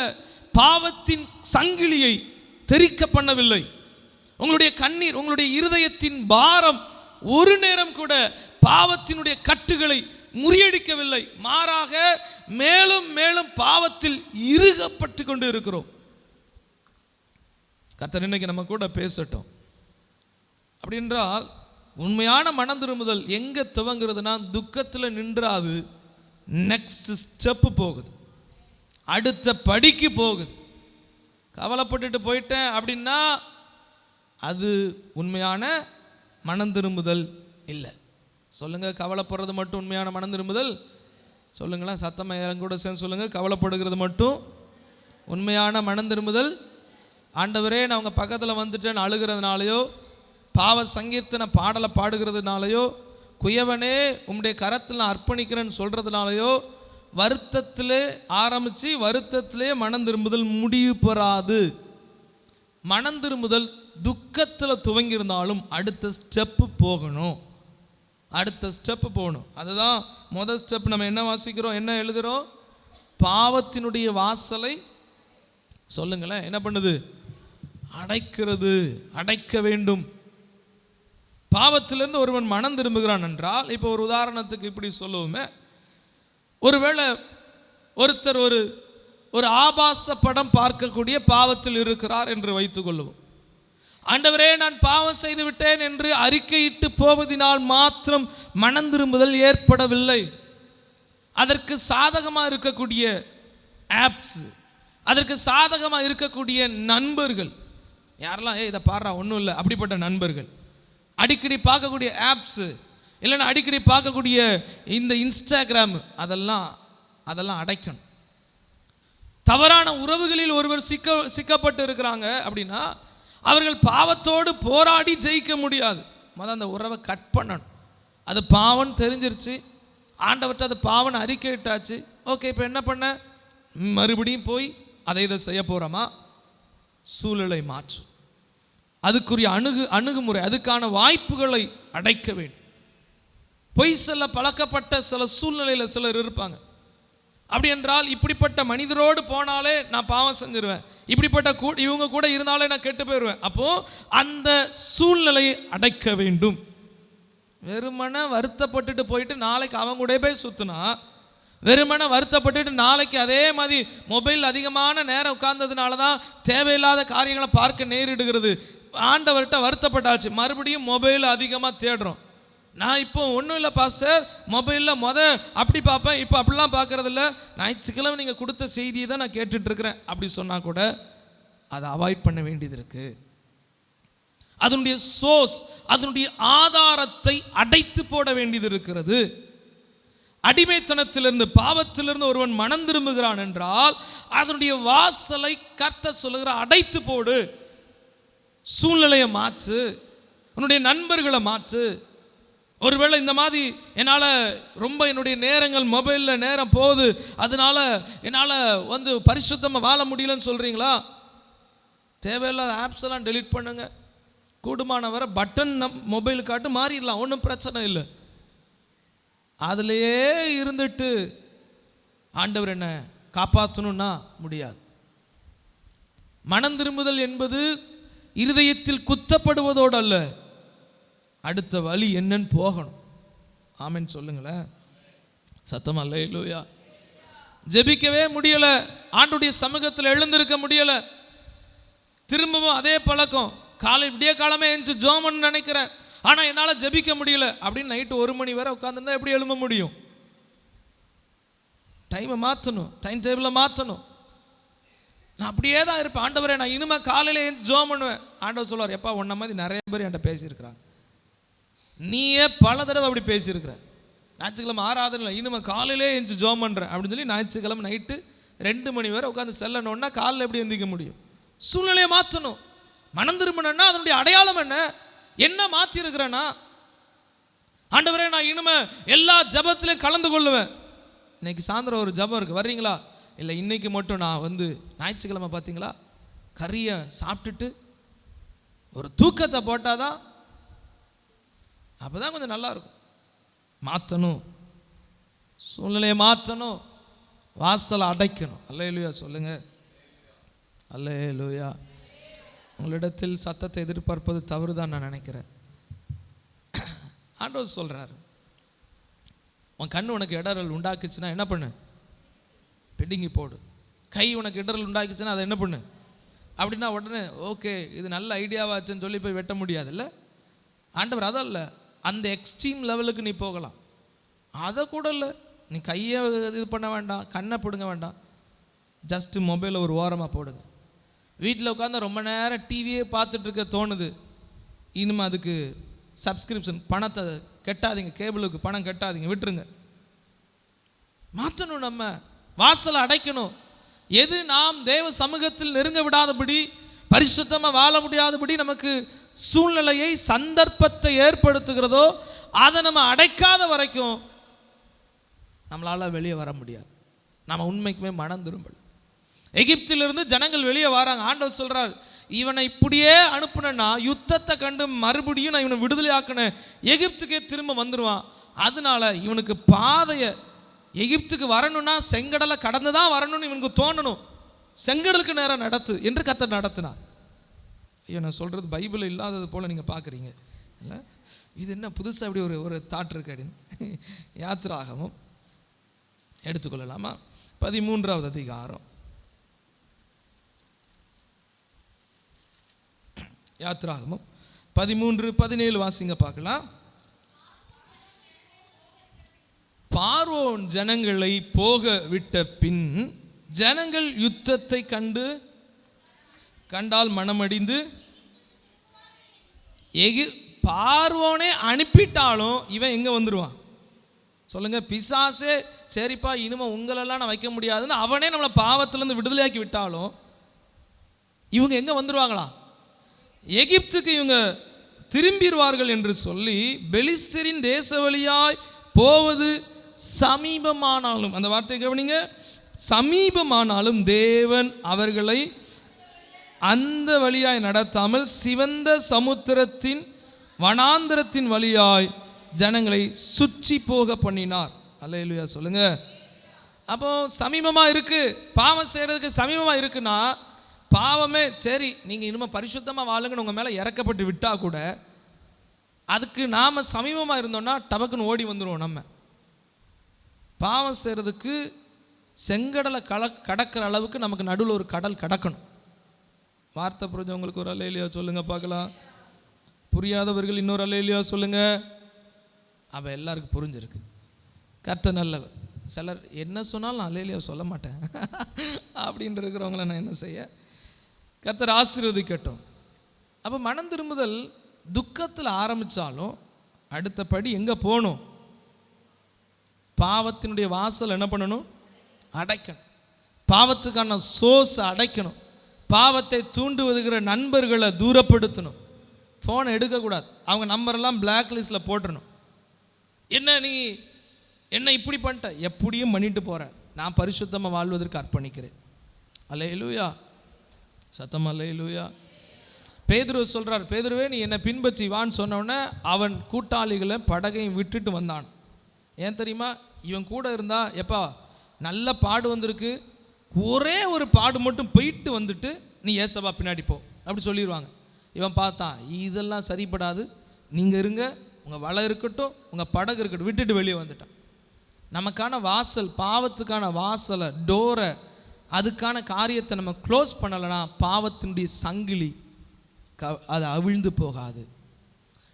பாவத்தின் சங்கிலியை தெறிக்க பண்ணவில்லை. உங்களுடைய கண்ணீர், உங்களுடைய இருதயத்தின் பாரம் ஒரு நேரம் கூட பாவத்தினுடைய கட்டுகளை முறியடிக்கவில்லை. மாறாக மேலும் மேலும் பாவத்தில் இறுகப்பட்டு கொண்டு இருக்கிறோம். கர்த்தர் இன்னைக்கு நம்ம கூட பேசட்டும். அப்படி என்றால் உண்மையான மனம் திரும்புதல் எங்க துவங்குறதுனா, துக்கத்தில் நின்றாது, நெக்ஸ்ட் ஸ்டெப் போகுது, அடுத்த படிக்கு போகுது. கவலைப்பட்டுட்டு போயிட்டேன் அப்படின்னா அது உண்மையான மனம் திரும்புதல் இல்லை. சொல்லுங்க, கவலைப்படுறது மட்டும் உண்மையான மனம் திரும்புதல்? சொல்லுங்களேன், சத்தமாக கூட சேர்ந்து சொல்லுங்க. கவலைப்படுகிறது மட்டும் உண்மையான மனம் திரும்புதல்? ஆண்டவரே நான் உங்கள் பக்கத்தில் வந்துட்டேன்னு அழுகிறதுனாலையோ, பாவ சங்கீர்த்தன பாடலை பாடுகிறதுனாலையோ, குயவனே உம்முடைய கரத்தில் நான் அர்ப்பணிக்கிறேன்னு சொல்கிறதுனாலையோ, வருத்தத்திலே ஆரம்பித்து வருத்தத்திலே மனம் திரும்புதல் முடிவு பெறாது. மனம் திரும்புதல் துக்கத்தில் துவங்கியிருந்தாலும் அடுத்த ஸ்டெப்பு போகணும், அடுத்த ஸ்டெப்பு போகணும். அதுதான் முதல் ஸ்டெப். நம்ம என்ன வாசிக்கிறோம், என்ன எழுதுகிறோம்? பாவத்தினுடைய வாசலை சொல்லுங்களேன் என்ன பண்ணுது? அடைக்கிறது, அடைக்க வேண்டும். பாவத்திலிருந்து ஒருவன் மனம் திரும்புகிறான் என்றால், இப்போ ஒரு உதாரணத்துக்கு இப்படி சொல்லுவோமே, ஒருவேளை ஒருத்தர் ஒரு ஆபாச படம் பார்க்கக்கூடிய பாவத்தில் இருக்கிறார் என்று வைத்துக் கொள்ளுவோம். ஆண்டவரே நான் பாவம் செய்து விட்டேன் என்று அறிக்கையிட்டு போவதினால் மாத்திரம் மனம் திரும்புதல் ஏற்படவில்லை. அதற்கு சாதகமாக இருக்கக்கூடிய ஆப்ஸ், அதற்கு சாதகமாக இருக்கக்கூடிய நண்பர்கள் யாரெல்லாம், இதை பாடுறா ஒன்றும் இல்லை, அப்படிப்பட்ட நண்பர்கள், அடிக்கடி பார்க்கக்கூடிய ஆப்ஸு, இல்லைன்னா அடிக்கடி பார்க்கக்கூடிய இந்த இன்ஸ்டாகிராம், அதெல்லாம் அடைக்கணும். தவறான உறவுகளில் ஒருவர் சிக்கப்பட்டு இருக்கிறாங்க அப்படின்னா அவர்கள் பாவத்தோடு போராடி ஜெயிக்க முடியாது. முதல்ல அந்த உறவை கட் பண்ணணும். அது பாவம் தெரிஞ்சிருச்சு, ஆண்டவர்கிட்ட அது பாவம் அறிக்கையிட்டாச்சு. ஓகே, இப்போ என்ன பண்ண? மறுபடியும் போய் இதை செய்ய போகிறோமா? சூழலை மாற்றும், அதுக்குரிய அணுகுமுறை, அதுக்கான வாய்ப்புகளை அடைக்க வேண்டும். பொய் சொல்ல பழக்கப்பட்ட சில சூழ்நிலையில் சிலர் இருப்பாங்க. அப்படி என்றால் இப்படிப்பட்ட மனிதரோடு போனாலே நான் பாவம் செஞ்சிருவேன், இப்படிப்பட்ட இவங்க கூட இருந்தாலே நான் கெட்டு போயிடுவேன். அப்போ அந்த சூழ்நிலையை அடைக்க வேண்டும். வெறுமனை வருத்தப்பட்டுட்டு போயிட்டு நாளைக்கு அவங்க கூட போய் சுத்தினா, வெறுமனை வருத்தப்பட்டுட்டு நாளைக்கு அதே மாதிரி மொபைல் அதிகமான நேரம் உட்கார்ந்ததுனால தான் தேவையில்லாத காரியங்களை பார்க்க நேரிடுகிறது. ஆண்டவர்கிட்ட வருத்தப்பட்டாச்சு, மறுபடியும் மொபைல் அதிகமாக தேடுறோம். நான் இப்போ ஒன்றும் இல்லை பாஸ்டர், மொபைலில் அப்படி பார்ப்பேன், இப்போ அப்படிலாம் பார்க்கறதில்ல, ஞாயிற்றுக்கிழமை நீங்கள் கொடுத்த செய்தியை தான் நான் கேட்டுட்ருக்கிறேன் அப்படி சொன்னால் கூட அதை அவாய்ட் பண்ண வேண்டியது இருக்குது. அதனுடைய சோர்ஸ், அதனுடைய ஆதாரத்தை அடைத்து போட வேண்டியது இருக்கிறது. அடிமைத்தனத்திலிருந்து, பாவத்திலிருந்து ஒருவன் மனம் திரும்புகிறான் என்றால் அதனுடைய வாசலை கர்த்தர் சொல்லுகிற அடைத்து போடு. சூழ்நிலையை மாற்று, உன்னுடைய நண்பர்களை மாற்று, ஒருவேளை இந்த மாதிரி என்னால் ரொம்ப என்னுடைய நேரங்கள் மொபைலில் நேரம் போகுது, அதனால என்னால் பரிசுத்தமாக வாழ முடியலன்னு சொல்கிறீங்களா? தேவையில்லாத ஆப்ஸ் எல்லாம் டெலீட் பண்ணுங்க. கூடுமான வரை பட்டன் மொபைல் காட்டு மாறிடலாம், ஒன்றும் பிரச்சனை இல்லை. அதிலேயே இருந்துட்டு ஆண்டவர் என்ன காப்பாற்றணும்னா முடியாது. மனம் திரும்புதல் என்பது இருதயத்தில் குத்தப்படுவதோடு அல்ல, அடுத்த வழி என்னன்னு போகணும். ஆமென் சொல்லுங்களேன், சத்தம் அல்லேலூயா. ஜெபிக்கவே முடியல, ஆண்டுடைய சமூகத்தில் எழுந்திருக்க முடியல, திரும்பவும் அதே பழக்கம். காலை விடிய காலமே எழுந்து ஜோமன்னு நினைக்கிறேன், ஆனால் என்னால் ஜெபிக்க முடியல அப்படின்னு நைட்டு 1 மணி வரை உட்காந்துருந்தா எப்படி எழும்ப முடியும்? டைமை மாற்றணும், டைம் டேபிளை மாற்றணும். நான் அப்படியே தான் இருப்பேன். ஆண்டவரே நான் இனிமே காலையில் எழுந்து ஜோம் பண்ணுவேன். ஆண்டவர் சொல்லுவார், எப்பா உன்ன மாதிரி நிறைய பேர் என்கிட்ட பேசியிருக்கிறாங்க, நீயே பல தடவை அப்படி பேசியிருக்கிற. ஞாயிற்றுக்கிழமை ஆராதனை இனிமே காலையிலே எழுந்து ஜோம் பண்ணுறேன் அப்படின்னு சொல்லி ஞாயிற்றுக்கிழமை நைட்டு 2 மணி வரை உட்காந்து செல்லணுன்னா காலையில் எப்படி எந்திக்க முடியும்? சூழ்நிலையை மாற்றணும். மனம் திரும்பினா அதனுடைய அடையாளம் என்ன மாற்றிருக்கிறேன்னா, ஆண்டவரே நான் இனிமே எல்லா ஜபத்திலையும் கலந்து கொள்ளுவேன். இன்னைக்கு சாயந்தரம் ஒரு ஜபம் இருக்குது, வர்றீங்களா? இல்லை இன்னைக்கு மட்டும் நான் ஞாயிற்றுக்கிழமை பார்த்தீங்களா கறியை சாப்பிட்டுட்டு ஒரு தூக்கத்தை போட்டாதான், அப்போ தான் கொஞ்சம் நல்லா இருக்கும். மாற்றணும், சூழ்நிலையை மாற்றணும், வாசலை அடைக்கணும். அல்லேலூயா சொல்லுங்க, அல்லேலூயா. உங்களிடத்தில் சத்தத்தை எதிர்பார்ப்பது தவறு தான் நான் நினைக்கிறேன். ஆண்டவர் சொல்கிறார், உன் கண் உனக்கு இடரல் உண்டாக்குச்சுன்னா என்ன பண்ணு? பிடுங்கி போடு. கை உனக்கு இடரல் உண்டாக்குச்சுன்னா அதை என்ன பண்ணு? அப்படின்னா உடனே ஓகே இது நல்ல ஐடியாவாச்சுன்னு சொல்லி போய் வெட்ட முடியாதுல்ல. ஆண்டவர் அதல்ல, அந்த எக்ஸ்ட்ரீம் லெவலுக்கு நீ போகலாம். அதை கூட இல்லை, நீ கையை இது பண்ண வேண்டாம், கண்ணை பிடுங்க வேண்டாம், ஜஸ்ட்டு மொபைலை ஒரு ஓரமாக போடுங்க. வீட்டில் உட்காந்து ரொம்ப நேரம் டிவியே பார்த்துட்டு இருக்க தோணுது, இனிமேல் அதுக்கு சப்ஸ்கிரிப்ஷன் பணத்தை கட்டாதீங்க, கேபிளுக்கு பணம் கட்டாதீங்க, விட்டுருங்க. மாற்றணும், நம்ம வாசலை அடைக்கணும். எது நாம் தேவ சமூகத்தில் நெருங்க விடாதபடி, பரிசுத்தமாக வாழ முடியாதபடி நமக்கு சூழ்நிலையை சந்தர்ப்பத்தை ஏற்படுத்துகிறதோ அதை நம்ம அடைக்காத வரைக்கும் நம்மளால் வெளியே வர முடியாது. நம்ம உண்மைக்குமே மனம் திரும்பல. எகிப்திலிருந்து ஜனங்கள் வெளியே வராங்க. ஆண்டவர் சொல்றார், இவனை இப்படியே அனுப்புனா யுத்தத்தை கண்டு மறுபடியும் நான் இவனை விடுதலை ஆக்கினேன், எகிப்துக்கே திரும்ப வந்துடுவான். அதனால இவனுக்கு பாதையை எகிப்துக்கு வரணும்னா செங்கடலை கடந்து தான் வரணும்னு இவனுக்கு தோணணும், செங்கடலுக்கு நேரம் நடத்து என்று கர்த்தர் நடத்தினார். ஐயோ நான் சொல்கிறது பைபிள் இல்லாதது போல் நீங்கள் பார்க்குறீங்க இல்லை, இது என்ன புதுசாக அப்படி ஒரு தாட் இருக்கு அப்படின்னு. யாத்திராகமம் எடுத்துக்கொள்ளலாமா? 13வது அதிகாரம், யாத்திராகமம் 13-17 வாசிங்க பார்க்கலாம். பார்வோன் ஜனங்களை போக விட்ட பின் ஜனங்கள் யுத்தத்தை கண்டால் மனமடிந்து, பார்வோனே அனுப்பிட்டாலும் இவன் எங்க வந்துடுவான் சொல்லுங்க? பிசாசே சரிப்பா இனிமே உங்களெல்லாம் நான் வைக்க முடியாதுன்னு அவனே நம்மளை பாவத்திலேருந்து விடுதலையாக்கி விட்டாலும் இவங்க எங்க வந்துடுவாங்களா? எகிப்துக்கு இவங்க திரும்பிடுவார்கள் என்று சொல்லி பெலிஸ்தரின் தேச வழியாய் போவது சமீபமானாலும், அந்த வார்த்தை கவனிங்க, சமீபமானாலும் தேவன் அவர்களை அந்த வழியாய் நடத்தாமல் சிவந்த சமுத்திரத்தின் வனாந்திரத்தின் வழியாய் ஜனங்களை சுற்றி போக பண்ணினார். அல்லேலூயா சொல்லுங்க. அப்போ சமீபமாக இருக்கு, பாவம் செய்யறதுக்கு சமீபமாக இருக்குன்னா, பாவமே சரி நீங்கள் இனிமேல் பரிசுத்தமாக வாழுங்கன்னு உங்கள் மேலே இறக்கப்பட்டு விட்டால் கூட அதுக்கு நாம் சமீபமாக இருந்தோம்னா டபக்குன்னு ஓடி வந்துடுவோம். நம்ம பாவம் செய்கிறதுக்கு செங்கடலை கடக்கிற அளவுக்கு நமக்கு நடுவில் ஒரு கடல் கடக்கணும். வார்த்தை புரிஞ்சவங்களுக்கு ஒரு அல்லேலூயா சொல்லுங்க பார்க்கலாம். புரியாதவர்கள் இன்னொரு அல்லேலூயா சொல்லுங்க. அவள் எல்லாருக்கும் புரிஞ்சிருக்கு. கர்த்தர் நல்லவர். சிலர் என்ன சொன்னாலும் நான் அல்லேலூயா சொல்ல மாட்டேன் அப்படின்னு இருக்கிறவங்கள நான் என்ன செய்ய? கர்த்தர் ஆசீர்வதிக்கட்டும். அப்போ மனம் திரும்புதல் துக்கத்தில் ஆரம்பித்தாலும் அடுத்த படி எங்கே போகணும்? பாவத்தினுடைய வாசல் என்ன பண்ணணும்? அடைக்கணும். பாவத்துக்கான சோர்ஸை அடைக்கணும். பாவத்தை தூண்டுவதுகிற நண்பர்களை தூரப்படுத்தணும். ஃபோனை எடுக்கக்கூடாது. அவங்க நம்பரெல்லாம் பிளாக் லிஸ்ட்டில் போட்டுடணும். என்ன நீ என்ன இப்படி பண்ணிட்ட, எப்படியும் பண்ணிட்டு போகிறேன், நான் பரிசுத்தமாக வாழ்வதற்கு அர்ப்பணிக்கிறேன். அல்லேலூயா, சத்தம் அல்லேலூயா. பேதுரு சொல்கிறார், பேதுருவே நீ என்னை பின்பற்றி வான்னு சொன்னோடனே அவன் கூட்டாளிகளை படகையும் விட்டுட்டு வந்தான். ஏன் தெரியுமா? இவன் கூட இருந்தா எப்பா நல்ல பாடு வந்திருக்கு, ஒரே ஒரு பாடு மட்டும் போயிட்டு வந்துட்டு நீ ஏசப்பா பின்னாடி போ அப்படி சொல்லிடுவாங்க. இவன் பார்த்தான், இதெல்லாம் சரிப்படாது, நீங்கள் இருங்க, உங்கள் வலை இருக்கட்டும், உங்கள் படகு இருக்கட்டும், விட்டுட்டு வெளியே வந்துட்டான். நமக்கான வாசல், பாவத்துக்கான வாசலை, டோரை, அதுக்கான காரியத்தை நம்ம க்ளோஸ் பண்ணலைன்னா பாவத்தினுடைய சங்கிலி அது அவிழ்ந்து போகாது.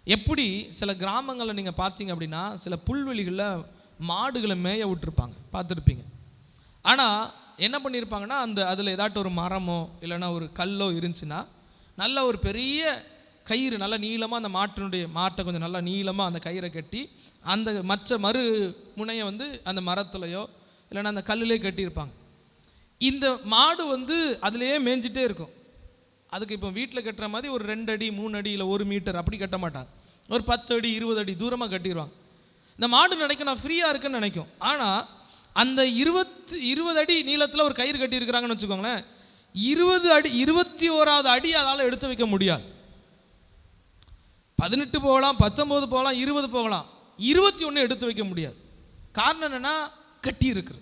எப்படி சில கிராமங்களில் நீங்கள் பார்த்தீங்க அப்படின்னா சில புல்வெளிகளில் மாடுகளை மேய விட்டுருப்பாங்க, பார்த்துருப்பீங்க. ஆனால் என்ன பண்ணியிருப்பாங்கன்னா அதில் ஏதாட்டும் ஒரு மரமோ இல்லைன்னா ஒரு கல்லோ இருந்துச்சுன்னா நல்ல ஒரு பெரிய கயிறு, நல்ல நீளமாக அந்த மாட்டை கொஞ்சம் நல்லா நீளமாக அந்த கயிறை கட்டி அந்த மறு முனையை அந்த மரத்துலையோ இல்லைன்னா அந்த கல்லுலேயே கட்டியிருப்பாங்க. இந்த மாடு அதுலேயே மேய்ஞ்சிட்டே இருக்கும். அதுக்கு இப்போ வீட்டில் கட்டுற மாதிரி ஒரு 2 அடி 3 அடி இல்லை 1 மீட்டர் அப்படி கட்ட மாட்டாங்க, ஒரு 10 அடி 20 அடி தூரமாக கட்டிடுவாங்க. இந்த மாடு நினைக்கும் நான் ஃப்ரீயாக இருக்குன்னு நினைக்கும். ஆனால் அந்த 20 அடி நீளத்தில் ஒரு கயிறு கட்டியிருக்கிறாங்கன்னு வச்சுக்கோங்களேன், 20 அடி 21வது அடி அதால் எடுத்து வைக்க முடியாது. 18 போகலாம், 19 போகலாம், 20 போகலாம், 21 எடுத்து வைக்க முடியாது. காரணம் என்னென்னா கட்டி இருக்குது.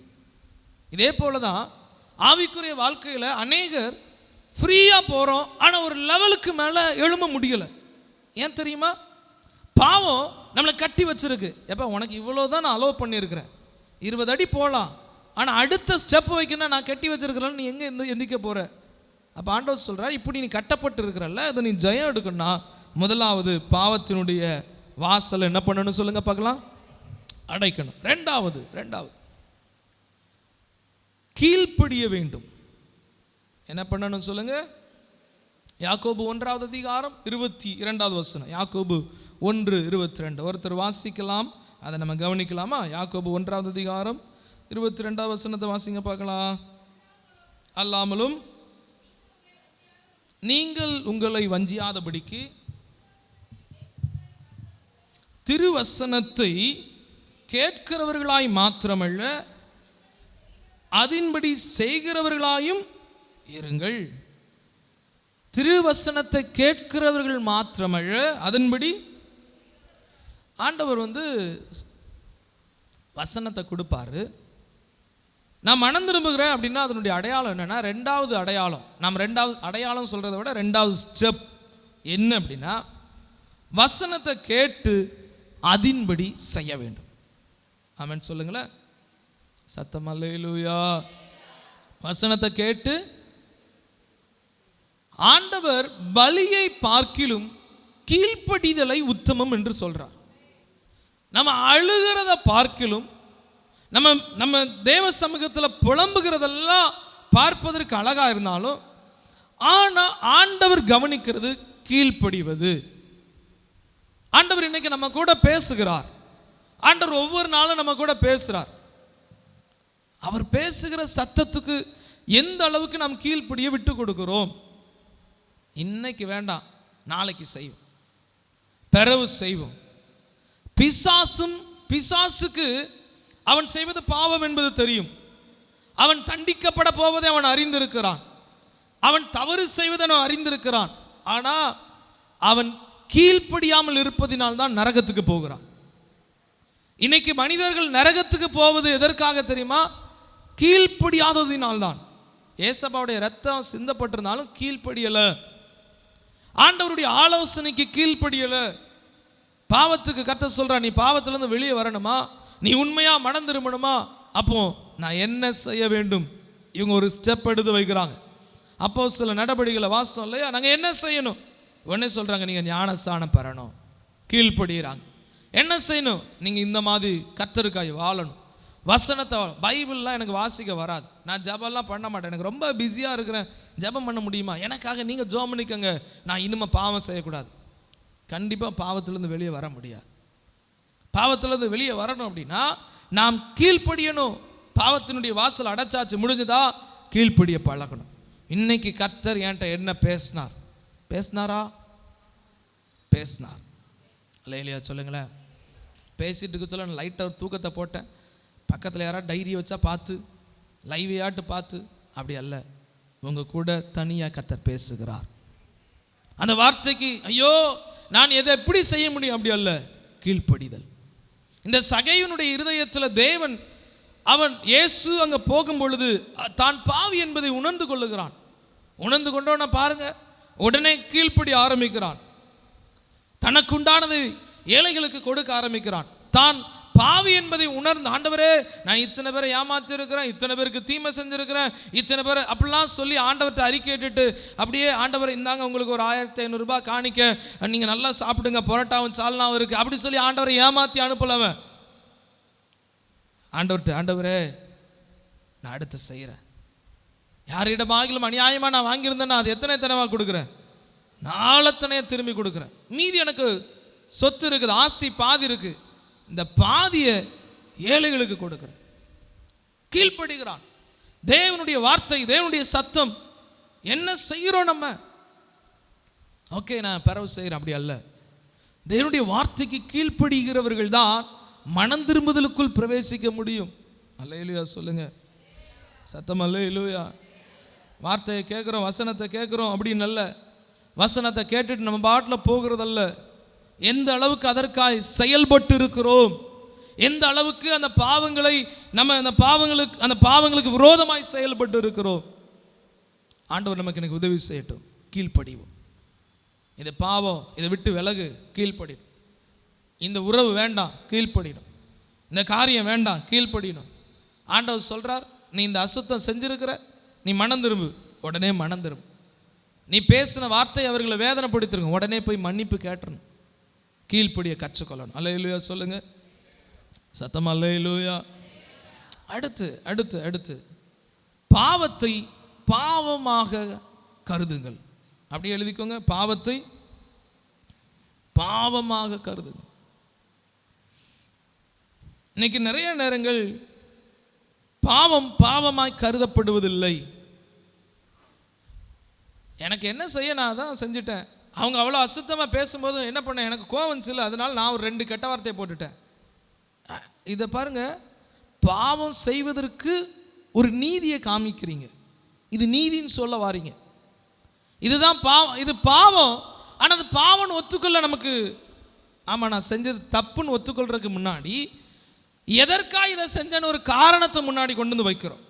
இதே போல தான் ஆவிக்குரிய வாழ்க்கையில் அநேகர் ஃப்ரீயாக போகிறோம், ஆனால் ஒரு லெவலுக்கு மேலே எழும்ப முடியலை. ஏன் தெரியுமா? பாவம் நம்மளை கட்டி வச்சிருக்கு. எப்போ உனக்கு இவ்வளோ தான் நான் அலோவ் பண்ணியிருக்கிறேன், 20 அடி போகலாம், ஆனால் அடுத்த ஸ்டெப் வைக்கணும் நான் கட்டி வச்சிருக்கிறேன், நீ எங்கே எந்திக்க போகிற? அப்போ ஆண்டவர் சொல்கிறார், இப்படி நீ கட்டப்பட்டு இருக்கிறல்ல, அதை நீ ஜெயம் எடுக்கணும்னா முதலாவது பாவத்தினுடைய வாசலை என்ன பண்ணணும் சொல்லுங்க பார்க்கலாம், அடைக்கணும். ரெண்டாவது கீழ்ப்படிய வேண்டும். என்ன பண்ணணும் சொல்லுங்க? யாக்கோபு 1வது அதிகாரம் 22வது வசனம். யாக்கோபு 1:22 ஒருத்தர் வாசிக்கலாம், அதை நம்ம கவனிக்கலாமா? யாக்கோபு 1வது அதிகாரம் 22வது வசனத்தை வாசிங்க பார்க்கலாம். அல்லாமலும் நீங்கள் உங்களை வஞ்சியாதபடிக்கு திருவசனத்தை கேட்கிறவர்களாய் மாத்திரமல்ல அதின்படி செய்கிறவர்களாயும் இருங்கள். திருவசனத்தை கேட்கிறவர்கள் மாத்திரமல்ல அதன்படி. ஆண்டவர் வசனத்தை கொடுப்பாரு, நான் மனம் திரும்புகிறேன் அப்படின்னா அதனுடைய அடையாளம் என்னன்னா, ரெண்டாவது அடையாளம், நாம் ரெண்டாவது அடையாளம் சொல்றதை விட ரெண்டாவது ஸ்டெப் என்ன அப்படின்னா, வசனத்தை கேட்டு அதின்படி செய்ய வேண்டும். ஆமென் சொல்லுங்களேன், சத்தம் அல்லேலூயா. வசனத்தை கேட்டு, ஆண்டவர் பலியை பார்க்கிலும் கீழ்ப்படிதலை உத்தமம் என்று சொல்றார். நம்ம அழுகிறத பார்க்கிலும் நம்ம தேவ சமூகத்தில் புலம்புகிறதெல்லாம் பார்ப்பதற்கு அழகா இருந்தாலும், ஆனா ஆண்டவர் கவனிக்கிறது கீழ்ப்படிவது. ஆண்டவர் இன்னைக்கு நம்ம கூட பேசுகிறார். ஆண்டவர் ஒவ்வொரு நாளும் நம்ம கூட பேசுறார். அவர் பேசுகிற சத்தத்துக்கு எந்த அளவுக்கு நாம் கீழ்ப்படிய விட்டு கொடுக்கிறோம்? இன்னைக்கு வேண்டாம், நாளைக்கு செய்வோம், பிறகு செய்வோம். பிசாசுக்கு அவன் செய்வது பாவம் என்பது தெரியும். அவன் தண்டிக்கப்பட போவதை அவன் அறிந்திருக்கிறான். அவன் தவறு செய்வதை அவன் அறிந்திருக்கிறான். ஆனா அவன் கீழ்ப்படியாமல் இருப்பதினால் தான் நரகத்துக்கு போகிறான். இன்னைக்கு மனிதர்கள் நரகத்துக்கு போவது எதற்காக தெரியுமா? கீழ்ப்படியாததினால்தான். ஏசப்பாவுடைய ரத்தம் சிந்தப்பட்டிருந்தாலும் கீழ்ப்படியல, ஆண்டவருடைய ஆலோசனைக்கு கீழ்ப்படியல. பாவத்துக்கு கர்த்தர் சொல்றான், நீ பாவத்திலிருந்து வெளியே வரணுமா, நீ உண்மையா மனம் திரும்பணுமா, அப்போ நான் என்ன செய்ய வேண்டும்? இவங்க ஒரு ஸ்டெப் எடுத்து வைக்கிறாங்க. அப்போ சில நடவடிக்கைகளை வாசம் இல்லையா, நாங்கள் என்ன செய்யணும்? உடனே சொல்றாங்க, நீங்க ஞானஸ்தானம் பெறணும். கீழ்ப்படுகிறாங்க. என்ன செய்யணும்? நீங்க இந்த மாதிரி கர்த்தருக்காய் வாழணும். வசனத்தை, பைபிள்லாம் எனக்கு வாசிக்க வராது, நான் ஜபம்லாம் பண்ண மாட்டேன், எனக்கு ரொம்ப பிஸியாக இருக்கிறேன், ஜபம் பண்ண முடியுமா? எனக்காக நீங்கள் ஜெபம் பண்ணிக்கங்க, நான் இனிமே பாவம் செய்யக்கூடாது. கண்டிப்பாக பாவத்திலேருந்து வெளியே வர முடியாது. பாவத்திலேருந்து வெளியே வரணும் அப்படின்னா நாம் கீழ்ப்படியணும். பாவத்தினுடைய வாசல் அடைச்சாச்சு, முடிஞ்சுதா? கீழ்ப்படிய பழகணும். இன்னைக்கு கர்த்தர் என்கிட்ட என்ன பேசினாரா? பேசினார். அல்லேலூயா சொல்லுங்களேன். பேசிகிட்டு இருக்க சொல்ல லைட்டாக ஒரு தூக்கத்தை போட்டேன். பக்கத்தில் யாராவது டைரி வச்சா பார்த்து லைவையாட்டு பார்த்து, அப்படி அல்ல, உங்கள் கூட தனியாக கர்த்தர் பேசுகிறார். அந்த வார்த்தைக்கு ஐயோ நான் எதை எப்படி செய்ய முடியும், அப்படி அல்ல, கீழ்ப்படிதல். இந்த சகையனுடைய இருதயத்தில் தேவன், அவன் இயேசு அங்கே போகும் பொழுது தான் பாவி என்பதை உணர்ந்து கொள்ளுகிறான். உணர்ந்து கொண்டோன்னா பாருங்க, உடனே கீழ்ப்படி ஆரம்பிக்கிறான். தனக்குண்டானதை ஏழைகளுக்கு கொடுக்க ஆரம்பிக்கிறான். தான் பாவி என்பதை உணர்ந்து, ஆண்டவரே நான் இத்தனை பேரை ஏமாத்தி இருக்கிறேன், இத்தனை பேருக்கு தீமை செஞ்சிருக்கிறேன், இத்தனை பேரை அப்படிலாம் சொல்லி ஆண்டவர்கிட்ட அறிக்கையிட்டு, அப்படியே ஆண்டவர் இந்தாங்க உங்களுக்கு ஒரு 1500 ரூபாய் காணிக்க, நீங்கள் நல்லா சாப்பிடுங்க, பரோட்டாவும் சால்னாவும் இருக்குது, அப்படி சொல்லி ஆண்டவரை ஏமாற்றி அனுப்பலவன். ஆண்டவர்கிட்ட, ஆண்டவரே நான் அடுத்து செய்கிறேன், யாரிடமாகிலும் அநியாயமாக நான் வாங்கியிருந்தேன்னா அது எத்தனை தனமாக கொடுக்குறேன், நாளத்தனையை திரும்பி கொடுக்குறேன். மீதி எனக்கு சொத்து இருக்குது, ஆசி பாதி இருக்குது, இந்த பாதியை ஏழைகளுக்கு கொடுக்குறேன். கீழ்ப்படுகிறான். தேவனுடைய வார்த்தை, தேவனுடைய சத்தம் என்ன செய்கிறோம் நம்ம, ஓகே நான் பரவ செய்கிறேன், அப்படி அல்ல. தேவனுடைய வார்த்தைக்கு கீழ்ப்படுகிறவர்கள் தான் மனம் திரும்புதலுக்குள் பிரவேசிக்க முடியும். அல்லேலூயா சொல்லுங்க, சத்தம் அல்லேலூயா. வார்த்தையை கேட்குறோம், வசனத்தை கேட்குறோம் அப்படின்னு அல்ல, வசனத்தை கேட்டுட்டு நம்ம பாட்டில் போகிறதல்ல, எந்த அளவுக்கு அதற்காய் செயல்பட்டு இருக்கிறோம், எந்த அளவுக்கு அந்த பாவங்களை நம்ம அந்த பாவங்களுக்கு விரோதமாய் செயல்பட்டு இருக்கிறோம். ஆண்டவர் நமக்கு எனக்கு உதவி செய்யட்டும். கீழ்ப்படிவோம். இது பாவம், இதை விட்டு விலகு, கீழ்ப்படிடும். இந்த உறவு வேண்டாம், கீழ்ப்படிடும். இந்த காரியம் வேண்டாம், கீழ்ப்படிடும். ஆண்டவர் சொல்றார், நீ இந்த அசுத்தம் செஞ்சிருக்கிற, நீ மனம் திரும்பு, உடனே மனம் திரும்பு. நீ பேசின வார்த்தை அவர்களை வேதனைப்படுத்திருங்க, உடனே போய் மன்னிப்பு கேட்டுறணும். கீழ்ப்படியை கற்றுக்கொள்ளணும். அல்லேலூயா சொல்லுங்க, சத்தம் அல்லேலூயா. அடுத்து அடுத்து அடுத்து பாவத்தை பாவமாக கருதுங்கள். அப்படி எழுதிக்கோங்க, பாவத்தை பாவமாக கருதுங்கள். இன்னைக்கு நிறைய நேரங்கள் பாவம் பாவமாய் கருதப்படுவதில்லை. எனக்கு என்ன செய்ய, நான் தான் செஞ்சுட்டேன். அவங்க அவ்வளோ அசுத்தமாக பேசும்போது என்ன பண்ண, எனக்கு கோவம் இல்லை, அதனால் நான் ஒரு 2 கெட்ட வார்த்தையை போட்டுட்டேன். இதை பாருங்க, பாவம் செய்வதற்கு ஒரு நீதியை காமிக்கிறீங்க. இது நீதின்னு சொல்ல வாரீங்க. இதுதான் பாவம், இது பாவம். ஆனால் அது பாவம்னு ஒத்துக்கொள்ள நமக்கு, ஆமாம் நான் செஞ்சது தப்புன்னு ஒத்துக்கொள்றதுக்கு முன்னாடி எதற்காக இதை செஞ்சேன்னு ஒரு காரணத்தை முன்னாடி கொண்டு வந்து வைக்கிறோம்.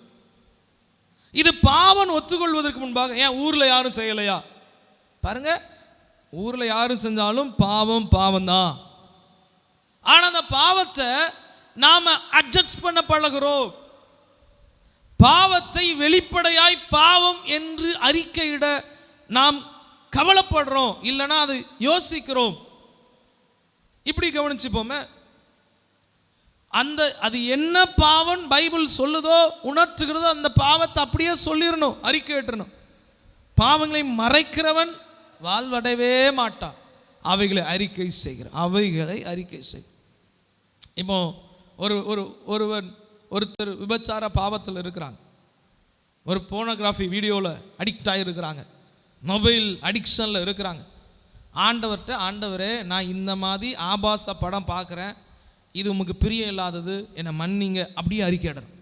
இது பாவம் ஒத்துக்கொள்வதற்கு முன்பாக, ஏன் ஊரில் யாரும் செய்யலையா பாருங்க, ஊரில் யாரும் செஞ்சாலும் பாவம் பாவம் தான். ஆனால் அந்த பாவத்தை நாம அட்ஜஸ்ட் பண்ண பழகிறோம். பாவத்தை வெளிப்படையாய் பாவம் என்று அறிக்கையிட நாம் கவலைப்படுறோம், இல்லைன்னா அது யோசிக்கிறோம். இப்படி கவனிச்சுப்போமே, அது என்ன பாவம் பைபிள் சொல்லுதோ உணர்த்துகிறதோ அந்த பாவத்தை அப்படியே சொல்லிடணும், அறிக்கையிடணும். பாவங்களை மறைக்கிறவன் வாழ்வடையவே மாட்டான். அவைகளை அறிக்கை செய். இப்போ ஒருத்தர் விபச்சார பாவத்தில் இருக்கிறாங்க, ஒரு போனோகிராஃபி வீடியோவில் அடிக்ட் ஆகிருக்கிறாங்க, மொபைல் அடிக்ஷனில் இருக்கிறாங்க. ஆண்டவர்கிட்ட, ஆண்டவரே நான் இந்த மாதிரி ஆபாச படம் பார்க்குறேன், இது உமக்கு பிரியம் இல்லாதது, என்னை மன்னிங்க, அப்படியே அறிக்கையிடணும்.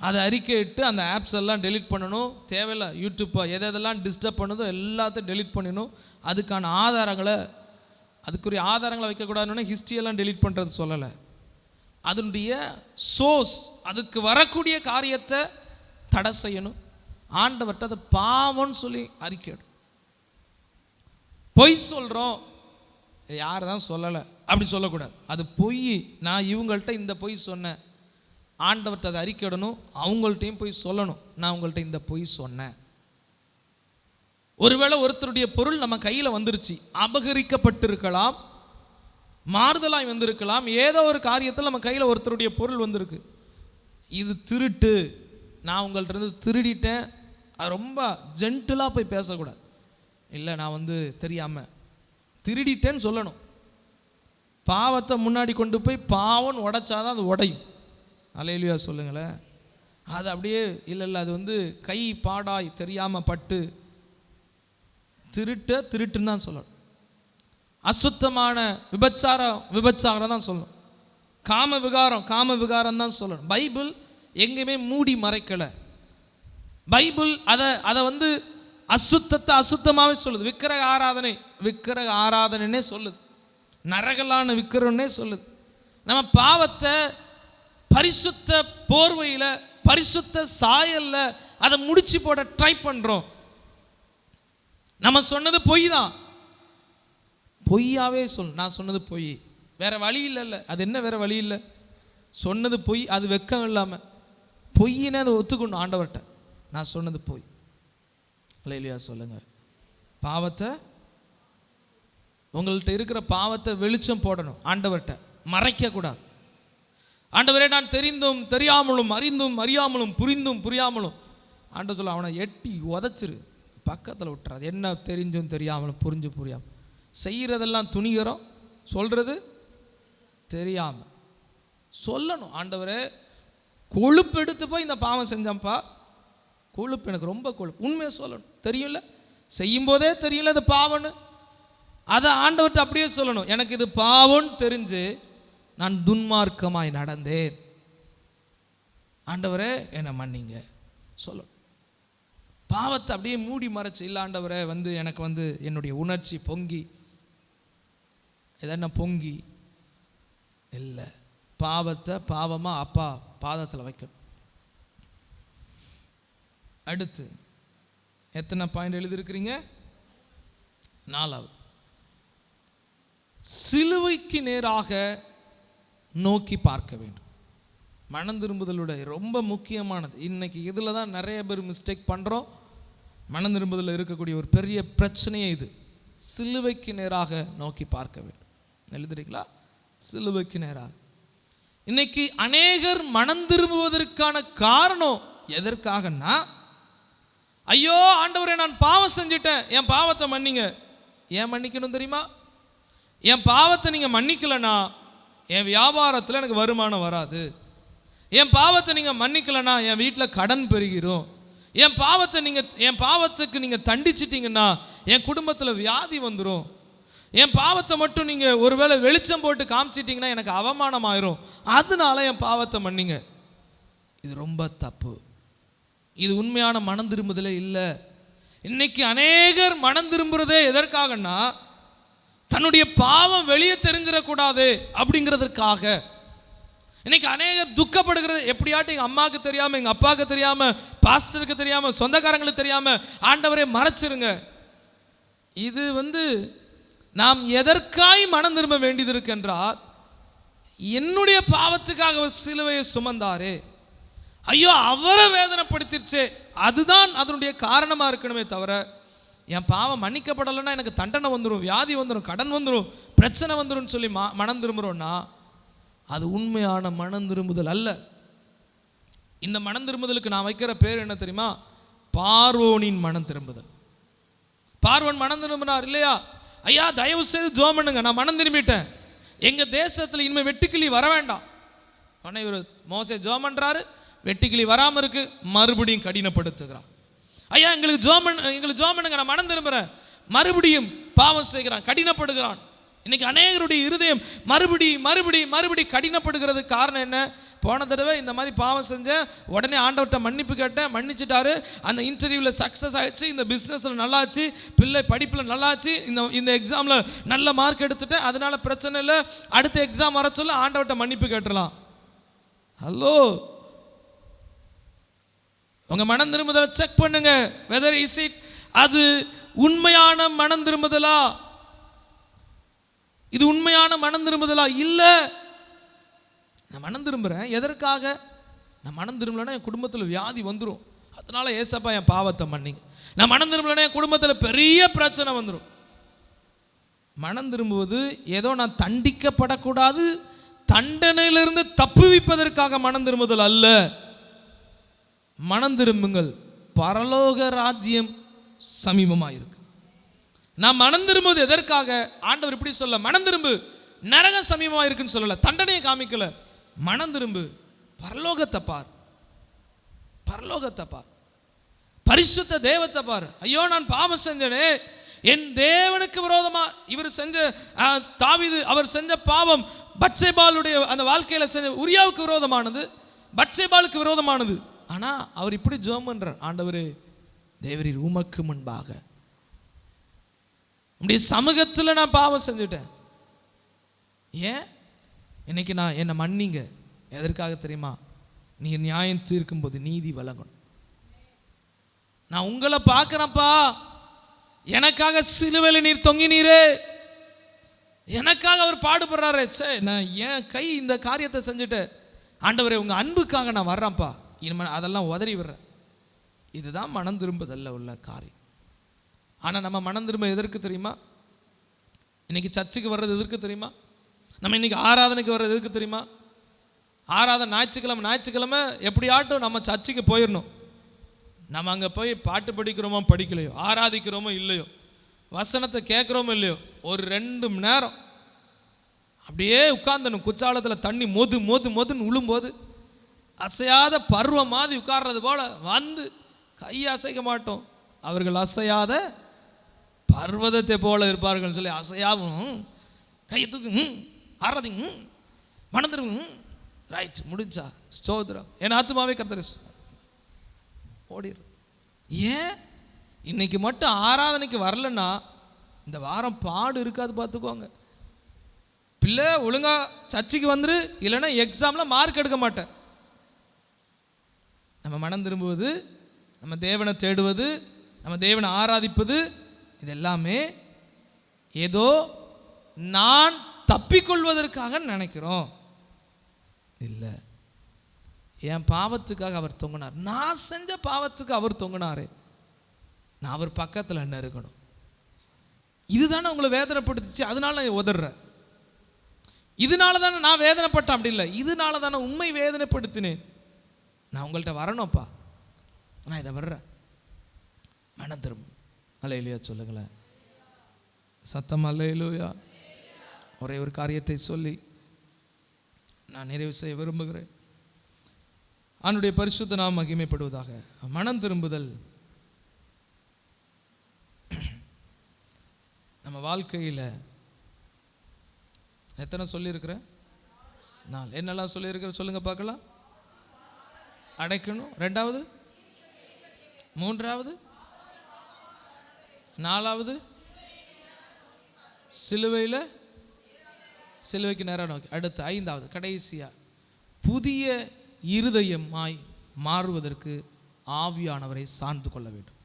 அதை அறிக்கையிட்டு அந்த ஆப்ஸ் எல்லாம் டெலிட் பண்ணணும். தேவையில்லை யூடியூப்பை எதெல்லாம் டிஸ்டர்ப் பண்ணுதோ எல்லாத்தையும் டெலிட் பண்ணணும். அதுக்கான அதுக்குரிய ஆதாரங்களை வைக்கக்கூடாதுன்னு ஹிஸ்ட்ரியெல்லாம் டெலிட் பண்ணுறது சொல்லலை. அதனுடைய சோர்ஸ், அதுக்கு வரக்கூடிய காரியத்தை தடை செய்யணும். ஆண்டவர்கிட்ட அதை பாவம்னு சொல்லி அறிக்கையிடும். பொய் சொல்கிறோம், யார் தான் சொல்லலை அப்படி சொல்லக்கூடாது, அது பொய். நான் இவங்கள்ட்ட இந்த பொய் சொன்னேன், ஆண்டவர்கிட்ட அதை அறிக்கையிடணும். அவங்கள்ட்டையும் போய் சொல்லணும், நான் உங்கள்கிட்ட இந்த பொய் சொன்னேன். ஒருவேளை ஒருத்தருடைய பொருள் நம்ம கையில் வந்துருச்சு, அபகரிக்கப்பட்டிருக்கலாம், மாறுதலாய் வந்திருக்கலாம், ஏதோ ஒரு காரியத்தில் நம்ம கையில் ஒருத்தருடைய பொருள் வந்திருக்கு. இது திருட்டு, நான் உங்கள்கிட்ட இருந்து திருடிட்டேன், அது ரொம்ப ஜென்டிலாக போய் பேசக்கூடாது. இல்லை நான் தெரியாமல் திருடிட்டேன்னு சொல்லணும். பாவத்தை முன்னாடி கொண்டு போய் பாவம் உடைச்சாதான் அது உடையும். அல்லேலூயா சொல்லுங்களேன். அது அப்படியே இல்லை அது கை பாடாய் தெரியாமல் பட்டு திருட்டுன்னு தான் சொல்லணும். அசுத்தமான விபச்சாரம் தான் சொல்லணும். காம விகாரம் தான் சொல்லணும். பைபிள் எங்கேயுமே மூடி மறைக்கலை. பைபிள் அதை வந்து அசுத்தத்தை அசுத்தமாகவே சொல்லுது. விக்கிரக ஆராதனைன்னே சொல்லுது. நரகலான விக்கிரகம்னே சொல்லுது. நம்ம பாவத்தை பரிசுத்த போர்வையில், பரிசுத்த சாயல்ல அதை முடிச்சு போட ட்ரை பண்ணுறோம். நம்ம சொன்னது பொய் தான், பொய்யாவே நான் சொன்னது பொய், வேற வழி இல்லை. அது என்ன வேற வழி இல்லை? சொன்னது பொய், அது வெக்கம் இல்லாமல் பொய்யினே அதை ஒத்துக்கணும் ஆண்டவர்கிட்ட. நான் சொன்னது பொய். அல்லேலூயா சொல்லுங்க. பாவத்தை, உங்கள்கிட்ட இருக்கிற பாவத்தை வெளிச்சம் போடணும் ஆண்டவர்கிட்ட, மறைக்க கூடாது. ஆண்டவரே, நான் தெரிந்தும் தெரியாமலும், அறிந்தும் அறியாமலும், புரிந்தும் புரியாமலும், ஆண்டவர் சொல்ல அவனை எட்டி உதச்சிரு, பக்கத்தில் விட்டுறாது. என்ன தெரிஞ்சும் தெரியாமலும் புரிஞ்சு புரியாமல் செய்கிறதெல்லாம் துணிகரம், சொல்கிறது தெரியாமல் சொல்லணும். ஆண்டவரே, கொழுப்பு எடுத்து போய் இந்த பாவம் செஞ்சப்பா, கொழுப்பு எனக்கு ரொம்ப கொழுப்பு, உண்மையை சொல்லணும். தெரியல, செய்யும்போதே தெரியல இது பாவம்னு, அதை ஆண்டவர்கிட்ட அப்படியே சொல்லணும். எனக்கு இது பாவம்னு தெரிஞ்சு நான் துன்மார்க்கமாய் நடந்தேன், ஆண்டவரே என்னை மன்னிங்க சொல்லணும். பாவத்தை அப்படியே மூடி மறைச்சு, இல்லை ஆண்டவரே வந்து எனக்கு வந்து என்னுடைய உணர்ச்சி பொங்கி எதனா பொங்கி இல்லை, பாவத்தை பாவமாக அப்பா பாதத்தில் வைக்கணும். அடுத்து எத்தனை பாயிண்ட் எழுதியிருக்கிறீங்க? 4வது, சிலுவைக்கு நேராக நோக்கி பார்க்க வேண்டும். மனம் திரும்புதலுடைய ரொம்ப முக்கியமானது. இன்னைக்கு இதில் தான் நிறைய பேர் மிஸ்டேக் பண்ணுறோம். மனம் திரும்புதலில் இருக்கக்கூடிய ஒரு பெரிய பிரச்சனையே இது. சிலுவைக்கு நேராக நோக்கி பார்க்க வேண்டும். எழுதுறீங்களா? சிலுவைக்கு நேராக. இன்னைக்கு அநேகர் மனம் திரும்புவதற்கான காரணம் எதற்காகன்னா, ஐயோ ஆண்டவரே நான் பாவம் செஞ்சுட்டேன், என் பாவத்தை மன்னிங்க. ஏன் மன்னிக்கணும் தெரியுமா? என் பாவத்தை நீங்கள் மன்னிக்கலனா என் வியாபாரத்தில் எனக்கு வருமானம் வராது. என் பாவத்தை நீங்கள் மன்னிக்கலனா என் வீட்டில் கடன் பெருகிரும். என் பாவத்துக்கு நீங்கள் தண்டிச்சிட்டிங்கன்னா என் குடும்பத்தில் வியாதி வந்துடும். என் பாவத்தை மட்டும் நீங்கள் ஒருவேளை வெளிச்சம் போட்டு காமிச்சிட்டிங்கன்னா எனக்கு அவமானம் ஆயிரும். அதனால என் பாவத்தை மன்னிங்க. இது ரொம்ப தப்பு. இது உண்மையான மனம் திரும்புதலே இல்லை. இன்னைக்கு அநேகர் மனம் திரும்புறதே எதற்காகன்னா, தன்னுடைய பாவம் வெளியே தெரிஞ்சிடக்கூடாது அப்படிங்கிறதுக்காக. இன்னைக்கு அநேகர் துக்கப்படுகிறது, எப்படியாட்டும் எங்கள் அம்மாவுக்கு தெரியாமல், எங்கள் அப்பாவுக்கு தெரியாமல், பாஸ்டருக்கு தெரியாமல், சொந்தக்காரங்களுக்கு தெரியாமல் ஆண்டவரே மறைச்சிருங்க. இது வந்து நாம் எதற்காய் மனம் திரும்ப வேண்டியது இருக்கின்றால், என்னுடைய பாவத்துக்காக ஒரு சிலுவையை சுமந்தாரே, ஐயோ அவரை வேதனைப்படுத்திடுச்சே, அதுதான் அதனுடைய காரணமாக இருக்கணுமே தவிர, என் பாவம் மன்னிக்கப்படலைன்னா எனக்கு தண்டனை வந்துடும், வியாதி வந்துடும், கடன் வந்துடும், பிரச்சனை வந்துடும் சொல்லி மனம் திரும்புகிறோன்னா அது உண்மையான மனம் திரும்புதல் அல்ல. இந்த மனம் திரும்புதலுக்கு நான் வைக்கிற பேர் என்ன தெரியுமா? பார்வோனின் மனம் திரும்புதல். பார்வோன் மனம் திரும்பினார் இல்லையா? ஐயா தயவு செய்து ஜெபம் பண்ணுங்க, நான் மனம் திரும்பிட்டேன், எங்கள் தேசத்தில் இனிமேல் வெட்டுக்கிளி வர வேண்டாம். உடனே இவர் மோசே ஜெபம் பண்ணுறாரு, வெட்டுக்கிளி வராமல் இருக்கு, மறுபடியும் கடினப்படுத்துகிறான். ஐயா எங்களுக்கு ஜெபம் பண்ணுங்க, நான் மனம் திரும்புகிறேன், மறுபடியும் பாவம் செய்கிறான், கடினப்படுகிறான். இன்னைக்கு அநேகருடைய இருதயம் மறுபடி கடினப்படுகிறதுக்கு காரணம் என்ன? போன தடவை இந்த மாதிரி பாவம் செஞ்சேன், உடனே ஆண்டவர்கிட்ட மன்னிப்பு கேட்டேன், மன்னிச்சிட்டாரு, அந்த இன்டர்வியூவில் சக்ஸஸ் ஆயிடுச்சு, இந்த பிஸ்னஸில் நல்லாச்சு, பிள்ளை படிப்பில் நல்லாச்சு, இந்த எக்ஸாமில் நல்ல மார்க் எடுத்துட்டேன், அதனால பிரச்சனை இல்லை, அடுத்த எக்ஸாம் வர சொல்ல ஆண்டவர்கிட்ட மன்னிப்பு கேட்டுடலாம். ஹலோ, உங்க மனம் திரும்புதலை செக் பண்ணுங்க. வெதர் இஸ் இட் அது உண்மையான மனம் திரும்புதலா? இது உண்மையான மனம் திரும்புதலா? இல்லை. நான் மனம் திரும்புகிறேன் எதற்காக? நான் மனம் திரும்பலைன்னா என் குடும்பத்தில் வியாதி வந்துடும், அதனால ஏசப்பா என் பாவத்தை மன்னிங்க. நான் மனம் திரும்பலைன்னா என் குடும்பத்தில் பெரிய பிரச்சனை வந்துடும். மனம் திரும்புவது ஏதோ நான் தண்டிக்கப்படக்கூடாது, தண்டனையிலிருந்து தப்புவிப்பதற்காக மனம் திரும்புதல் அல்ல. மனம் திரும்புங்கள், பரலோக ராஜ்யம் சமீபமாக இருக்கு. நான் மனம் திரும்புவது எதற்காக? ஆண்டவர் இப்படி சொல்ல, மனம் திரும்பு, நரகம் சமீபமாக இருக்குன்னு சொல்லல, தண்டனையை காமிக்கல. மனம் திரும்பு, பரலோகத்தை பார், பரலோகத்தை பார், பரிசுத்த தேவத்தை பார். ஐயோ நான் பாவம் செஞ்சனே, என் தேவனுக்கு விரோதமா இவர் செஞ்ச தாவீது அவர் செஞ்ச பாவம் பத்சேபாளுடைய அந்த வாழ்க்கையில செஞ்ச உரியாவுக்கு விரோதமானது, பத்சேபாளுக்கு விரோதமானது. ஆனா அவர் இப்படி ஜெபம் பண்றார், ஆண்டவரே தேவரீர் உமக்கு முன்பாக உம்முடைய சமூகத்தில் நான் பாவம் செஞ்சுட்டேன், ஏன் இன்னைக்கு நான் என்னை மன்னிங்க. எதற்காக தெரியுமா? நீ நியாயம் தீர்க்கும் போது நீதி வழங்கணும். நான் உங்களை பார்க்கிறேன்ப்பா, எனக்காக சிலுவையில் நீர் தொங்கினீரே, எனக்காக அவர் பாடுபடுறாரு. சே, நான் என் கை இந்த காரியத்தை செஞ்சுட்டு ஆண்டவரே உங்க அன்புக்காக நான் வர்றேன்ப்பா, இனிமேல் அதெல்லாம் உதறி விடுறேன். இதுதான் மனம் திரும்புதல்ல உள்ள காரியம். ஆனால் நம்ம மனம் திரும்ப எதற்கு தெரியுமா? இன்னைக்கு சர்ச்சுக்கு வர்றது எதற்கு தெரியுமா? நம்ம இன்னைக்கு ஆராதனைக்கு வர்றது எதற்கு தெரியுமா? ஆராதனை ஞாயிற்றுக்கிழமை எப்படியாட்டும் நம்ம சர்ச்சுக்கு போயிடணும். நம்ம அங்கே போய் பாட்டு படிக்கிறோமோ படிக்கலையோ, ஆராதிக்கிறோமோ இல்லையோ, வசனத்தை கேட்குறோமோ இல்லையோ, ஒரு 2 மணி நேரம் அப்படியே உட்கார்ந்தணும். குச்சாலத்தில் தண்ணி மொது மொது மொதுன்னு விழும்போது அசையாத பருவம் மாதிரி உட்கார்றது போல வந்து கையை அசைக்க மாட்டோம். அவர்கள் அசையாத பர்வதத்தை போல இருப்பார்கள் சொல்லி அசையாவும் கையை தூக்கு, ஆராதிங்க, மணந்துருங்க, ரைட் முடிஞ்சா ஸ்தோத்திரம், என் ஆத்துமாவே கர்த்தரை ஓடிடும். ஏன் இன்னைக்கு மட்டும் ஆராதனைக்கு வரலன்னா இந்த வாரம் பாடு இருக்காது பார்த்துக்கோங்க. பிள்ளை ஒழுங்கா சர்ச்சுக்கு வந்துரு, இல்லைன்னா எக்ஸாம்ல மார்க் எடுக்க மாட்டேன். நம்ம மனம் திரும்புவது, நம்ம தேவனை தேடுவது, நம்ம தேவனை ஆராதிப்பது, இது எல்லாமே ஏதோ நான் தப்பிக்கொள்வதற்காக நினைக்கிறோம். இல்லை, என் பாவத்துக்காக அவர் தொங்கினார். நான் செஞ்ச பாவத்துக்கு அவர் தொங்கினாரு, நான் அவர் பக்கத்தில் என்ன இருக்கணும். இதுதானே உங்களை வேதனைப்படுத்துச்சு, அதனால நான் உதறேன். இதனால தானே நான் வேதனைப்பட்டேன், அப்படி இல்லை, இதனால தானே உண்மை வேதனைப்படுத்தினேன். நான் உங்கள்கிட்ட வரணும்ப்பா, நான் இதை வர்றேன், மனம் திரும்ப. அல்லேலூயா சொல்லுங்களேன், சத்தம் அல்லேலூயா. ஒரே ஒரு காரியத்தை சொல்லி நான் நிறைவு செய்ய விரும்புகிறேன். அவனுடைய பரிசுத்த நாமம் மகிமைப்படுவதாக. மனம் திரும்புதல் நம்ம வாழ்க்கையில் எத்தனை சொல்லியிருக்கிறேன்? நான் என்னெல்லாம் சொல்லியிருக்கிறேன் சொல்லுங்க பார்க்கலாம். அடைக்கணும், 2வது, 3வது, 4வது சிலுவைக்கு நேராக நோக்கி, அடுத்து 5வது கடைசியா புதிய இருதயமாய் மாறுவதற்கு ஆவியானவரை சார்ந்து கொள்ள வேண்டும்.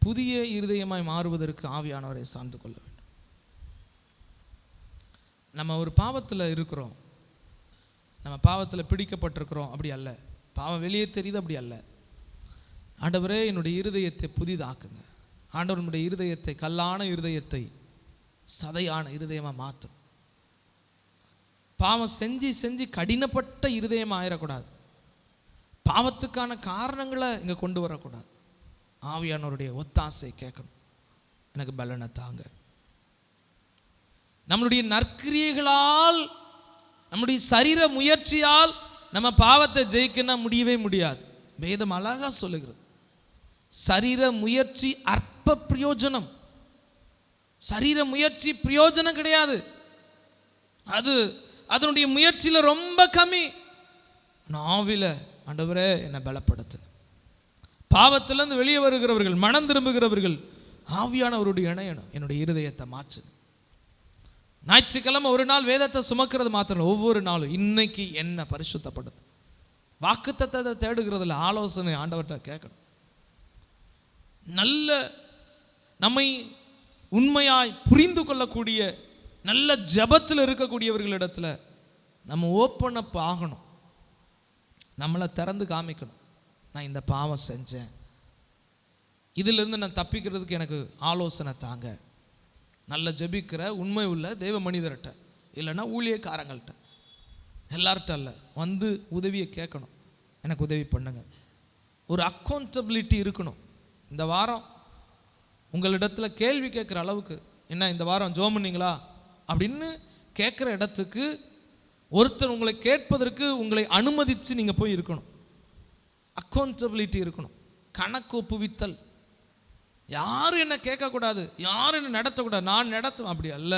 புதிய இருதயமாய் மாறுவதற்கு ஆவியானவரை சார்ந்து கொள்ள வேண்டும். நம்ம ஒரு பாவத்தில் இருக்கிறோம், நம்ம பாவத்தில் பிடிக்கப்பட்டிருக்கிறோம், அப்படி அல்ல. பாவம் வெளியே தெரியுது, அப்படி அல்ல. ஆண்டவரே என்னுடைய இருதயத்தை புதிதாக்குங்க. ஆண்டவர் நம்முடைய இருதயத்தை, கல்லான இருதயத்தை சதையான இருதயமாக மாற்றும். பாவம் செஞ்சு செஞ்சு கடினப்பட்ட இருதயம் ஆயிடக்கூடாது. பாவத்துக்கான காரணங்களை இங்கே கொண்டு வரக்கூடாது. ஆவியானவருடைய ஒத்தாசை கேட்கணும். எனக்கு பலனை தாங்க. நம்மளுடைய நற்கிரியைகளால், நம்முடைய சரீர முயற்சியால் நம்ம பாவத்தை ஜெயிக்கணும் முடியவே முடியாது. வேதம் அழகா சொல்லுகிறது, சரீர முயற்சி அற்ப பிரயோஜனம். சரீர முயற்சி பிரயோஜனம் கிடையாது. அதனுடைய முயற்சியில் ரொம்ப கம்மி. நாவில ஆண்டவரே என்னை பலப்படுத்து. பாவத்திலிருந்து வெளியே வருகிறவர்கள், மனம் திரும்புகிறவர்கள் ஆவியானவருடைய இணையணும். என்னுடைய இருதயத்தை மாற்று. ஞாயிற்றுக்கிழமை ஒரு நாள் வேதத்தை சுமக்கிறது மாத்திரம், ஒவ்வொரு நாளும் இன்னைக்கு என்ன பரிசுத்தப்படுது. வாக்குத்தத்தத்தை தேடுகிறதுல ஆலோசனை ஆண்டவர்கிட்ட கேட்கணும். நல்ல நம்மை உண்மையாய் புரிந்து கொள்ளக்கூடிய நல்ல ஜபத்தில் இருக்கக்கூடியவர்களிடத்துல நம்ம ஓப்பன் அப் ஆகணும். நம்மளை திறந்து காமிக்கணும். நான் இந்த பாவம் செஞ்சேன், இதிலிருந்து நான் தப்பிக்கிறதுக்கு எனக்கு ஆலோசனை தாங்க. நல்ல ஜபிக்கிற உண்மை உள்ள தெய்வ மனிதர்கிட்ட, இல்லைன்னா ஊழியக்காரங்கள்ட்ட, எல்லார்கிட்ட அல்ல, வந்து உதவியை கேட்கணும். எனக்கு உதவி பண்ணுங்க. ஒரு அக்கௌண்டபிலிட்டி இருக்கணும். இந்த வாரம் உங்களிடத்தில் கேள்வி கேட்குற அளவுக்கு, என்ன இந்த வாரம் ஜெபம் பண்ணீங்களா அப்படின்னு கேட்குற இடத்துக்கு ஒருத்தர் உங்களை கேட்பதற்கு உங்களை அனுமதித்து நீங்கள் போய் இருக்கணும். அக்கௌண்டபிலிட்டி இருக்கணும். கணக்கு ஒப்புவித்தல். யாரும் என்ன கேட்கக்கூடாது, யாரும் என்ன நடத்தக்கூடாது, நான் நடத்தும். அப்படி அல்ல.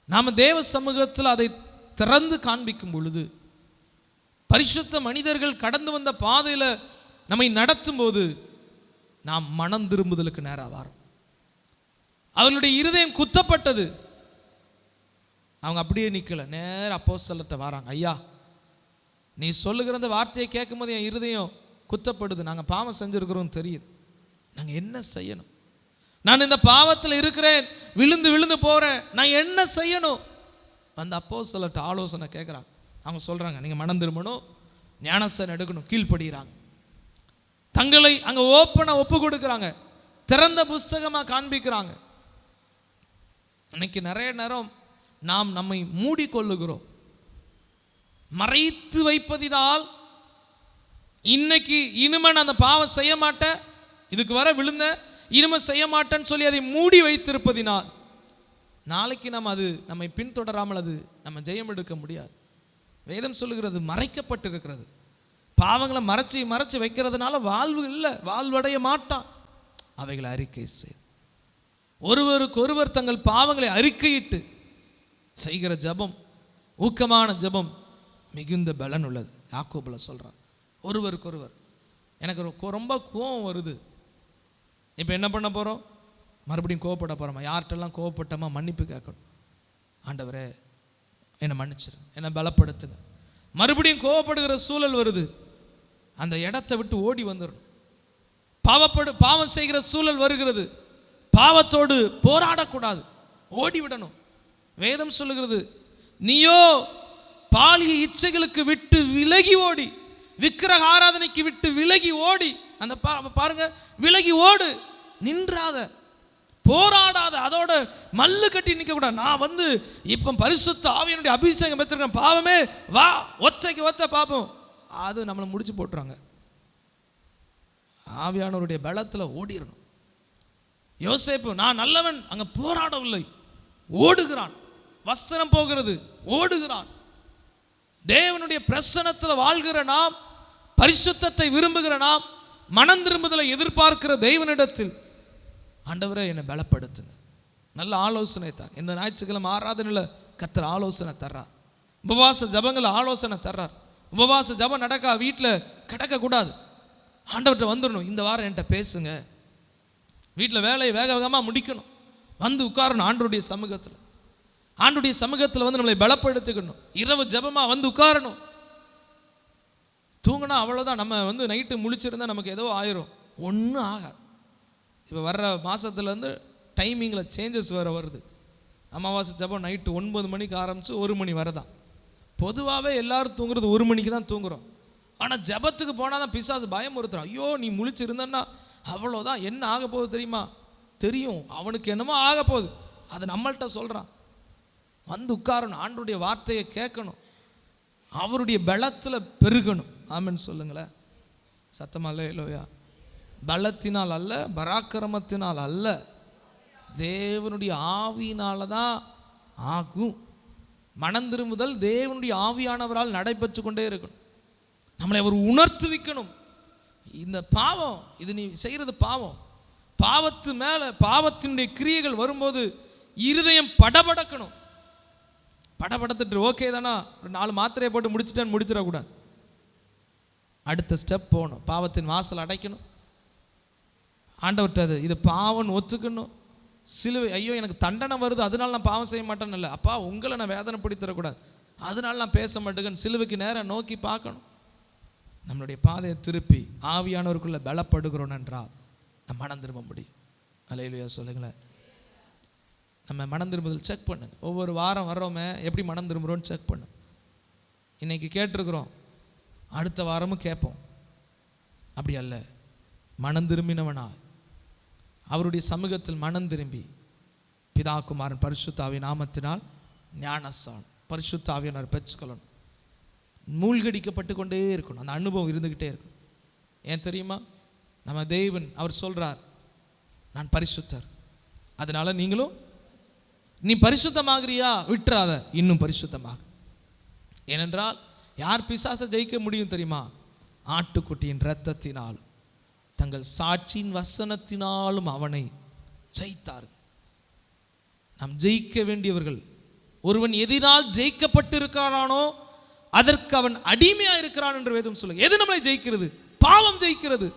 நாம் தேவ சமூகத்தில் அதை திறந்து காண்பிக்கும் பொழுது, பரிசுத்த மனிதர்கள் கடந்து வந்த பாதையில் நம்மை நடத்தும் போது நாம் மனம் திரும்புதலுக்கு நேராக வரோம். அவர்களுடைய இருதயம் குத்தப்பட்டது, அவங்க அப்படியே நிற்கல, நேர அப்போஸ்தலர்கிட்ட வராங்க. ஐயா, நீ சொல்லுகிற அந்த வார்த்தையை கேட்கும் போது என் இருதயம் குத்தப்படுது, நாங்கள் பாவம் செஞ்சுருக்கிறோம் தெரியுது, நாங்கள் என்ன செய்யணும்? நான் இந்த பாவத்தில் இருக்கிறேன், விழுந்து விழுந்து போகிறேன், நான் என்ன செய்யணும்? அந்த அப்போஸ்தலர்கிட்ட ஆலோசனை கேட்குறாங்க. அவங்க சொல்கிறாங்க, நீங்கள் மனம் திரும்பணும், ஞானஸ்நானம் எடுக்கணும், கீழ்ப்படுகிறாங்க. தங்களை அங்கே ஓப்பனாக ஒப்பு கொடுக்குறாங்க, திறந்த புஸ்தகமாக காண்பிக்கிறாங்க. இன்னைக்கு நிறைய நேரம் நாம் நம்மை மூடிக்கொள்ளுகிறோம். மறைத்து வைப்பதினால் இன்னைக்கு இனிமே நான் அந்த பாவம் செய்ய மாட்டேன், இதுக்கு வர விழுந்த இனிமே செய்ய மாட்டேன்னு சொல்லி அதை மூடி வைத்திருப்பதினால் நாளைக்கு நம்ம அது நம்மை பின்தொடராமல் அது நம்ம ஜெயம் எடுக்க முடியாது. வேதம் சொல்லுகிறது மறைக்கப்பட்டிருக்கிறது. பாவங்களை மறைச்சி மறைச்சி வைக்கிறதுனால வாழ்வு இல்லை, வாழ்வடைய மாட்டான். அவைகளை அறிக்கை செய். ஒருவருக்கு ஒருவர் தங்கள் பாவங்களை அறிக்கையிட்டு செய்கிற ஜபம், ஊக்கமான ஜபம் மிகுந்த பலன் உள்ளது. யாக்கோபுல சொல்கிறான், ஒருவருக்கு ஒருவர். எனக்கு ரொம்ப கோபம் வருது, இப்போ என்ன பண்ண போகிறோம்? மறுபடியும் கோவப்பட போகிறோமா? யார்கிட்டெல்லாம் கோவப்பட்டோமா மன்னிப்பு கேட்கணும். ஆண்டவரே என்னை மன்னிச்சிரு, என்னை பலப்படுத்துங்க. மறுபடியும் கோவப்படுகிற சூழல் வருது, அந்த இடத்தை விட்டு ஓடி வந்துடணும். பாவம் செய்கிற சூழல் வருகிறது, பாவத்தோடு போராடக்கூடாது, ஓடிவிடணும். வேதம் சொல்லுகிறது, நீயோ பாலிய இச்சைகளுக்கு விட்டு விலகி ஓடி, விக்கிரக ஆராதனைக்கு விட்டு விலகி ஓடி, அந்த பாருங்க, விலகி ஓடு, நின்றாத, போராடாத, அதோட மல்லு கட்டி நிற்க கூடாது. நான் இப்போ பரிசுத்த ஆவியினுடைய அபிஷேகம் பெற்றிருக்கேன், பாவமே வா, ஒத்தைக்கு ஒத்த பாப்போம், அது நம்மளை முடிச்சு போட்டுறாங்க. ஆவியானவருடைய பலத்தில் ஓடிடணும். யோசேப்பு, நான் நல்லவன், அங்கே போராடவில்லை, ஓடுகிறான். வஸ்திரம் போகிறது, ஓடுகிறான். தேவனுடைய பிரசன்னத்தில் வாழ்கிற நாம், பரிசுத்தத்தை விரும்புகிற நாம், மனம் திரும்புதலை எதிர்பார்க்கிற தேவனிடத்தில், ஆண்டவரே என்னை பலப்படுத்துங்க, நல்ல ஆலோசனை தான். இந்த ஞாயிற்றுக்கிழமை ஆராதனையில் கர்த்தர் ஆலோசனை தர்றார், உபவாச ஜபங்கள் ஆலோசனை தர்றார். உபவாச ஜபம் நடக்க வீட்டில் கிடக்கக்கூடாது, ஆண்டவர்கிட்ட வந்துடணும். இந்த வாரம் என்கிட்ட பேசுங்க, வீட்டில் வேலையை வேக வேகமாக முடிக்கணும், வந்து உட்காரணும் ஆண்டவருடைய சமூகத்தில். ஆண்டவருடைய சமூகத்தில் நம்மளை பலப்படுத்திக்கணும். இரவு ஜபமாக வந்து உட்காரணும். தூங்கினா அவ்வளோதான், நம்ம நைட்டு முழிச்சிருந்தா நமக்கு ஏதோ ஆயிரும், ஒன்றும் ஆகாது. இப்போ வர்ற மாதத்துலேருந்து டைமிங்கில் சேஞ்சஸ் வேறு வருது. அமாவாசை ஜபம் நைட்டு 9 மணிக்கு ஆரம்பித்து 1 மணி வரை தான். பொதுவாகவே எல்லோரும் தூங்குறது 1 மணிக்கு தான் தூங்குறோம். ஆனால் ஜபத்துக்கு போனால் தான் பிசாசு பயமுறுத்துறோம். ஐயோ நீ முழிச்சிருந்தன்னா அவ்வளோதான், என்ன ஆக போகுது தெரியுமா? தெரியும், அவனுக்கு என்னமோ ஆக போகுது, அதை நம்மள்கிட்ட சொல்கிறான். வந்து உட்காரணும், ஆண்டவருடைய வார்த்தையை கேட்கணும், அவருடைய பலத்தில் பெருகணும். ஆமென் சொல்லுங்களேன், சத்தமாக இல்லையா? பலத்தினால் அல்ல, பராக்கிரமத்தினால் அல்ல, தேவனுடைய ஆவியினால தான் ஆகும். மனம் திரும்புதல் தேவனுடைய ஆவியானவரால் நடைபெற்று கொண்டே இருக்கணும். நம்மளை அவர் உணர்த்துவிக்கணும். இந்த பாவம், இது நீ செய்கிறது பாவம், பாவத்து மேலே பாவத்தினுடைய கிரியைகள் வரும்போது இருதயம் படபடக்கணும். படபடத்துட்டு ஓகே தானா, ஒரு 4 மாத்திரையை போட்டு முடிச்சுட்டேன்னு முடிச்சிடக்கூடாது. அடுத்த ஸ்டெப் போகணும், பாவத்தின் வாசல் அடைக்கணும், ஆண்டவர்கிட்ட இது பாவம் ஒத்துக்கணும். சிலுவை, ஐயோ எனக்கு தண்டனை வருது அதனால நான் பாவம் செய்ய மாட்டேன்னு இல்லை, அப்பா உங்களை நான் வேதனைப்படுத்திடக்கூடாது அதனால நான் பேச மாட்டேங்கன்னு சிலுவைக்கு நேரம் நோக்கி பார்க்கணும். நம்மளுடைய பாதையை திருப்பி ஆவியானவருக்குள்ளே பலப்படுகிறோம் என்றால் நம்ம மனம் திரும்ப முடியும். அல்லேலூயா சொல்லுங்களேன். நம்ம மனம் திரும்புதல் செக் பண்ணுங்க. ஒவ்வொரு வாரம் வர்றோமே எப்படி மனம் திரும்புகிறோன்னு செக் பண்ணு. இன்னைக்கு கேட்டிருக்கிறோம், அடுத்த வாரமும் கேட்போம். அப்படி அல்ல, மனம் திரும்பினவனா அவருடைய சமூகத்தில் மனம் திரும்பி பிதா குமாரன் பரிசுத்த ஆவியின் நாமத்தினால் ஞானஸ்நானம் பரிசுத்த ஆவியானவர் பெற்றுக்கொள்ளணும். மூழ்கடிக்கப்பட்டு கொண்டே இருக்கணும், அந்த அனுபவம் இருந்துக்கிட்டே இருக்கணும். ஏன் தெரியுமா? நம்ம தேவன் அவர் சொல்கிறார், நான் பரிசுத்தர், அதனால நீங்களும் நீ பரிசுத்தமாகறியா விட்டுறாத, இன்னும் பரிசுத்தமாக. ஏனென்றால் யார் பிசாசை ஜெயிக்க முடியும் தெரியுமா? ஆட்டுக்குட்டியின் இரத்தத்தினாலும் தங்கள் சாட்சியின் வசனத்தினாலும் அவனை ஜெயித்தார்கள். நாம் ஜெயிக்க வேண்டியவர்கள். ஒருவன் எதினால் ஜெயிக்கப்பட்டிருக்கிறானோ அதற்கு அவன் அடிமையா இருக்கிறான் என்று வேதம் சொல்லுங்க. எது நம்மளை ஜெயிக்கிறது? பாவம் ஜெயிக்கிறது,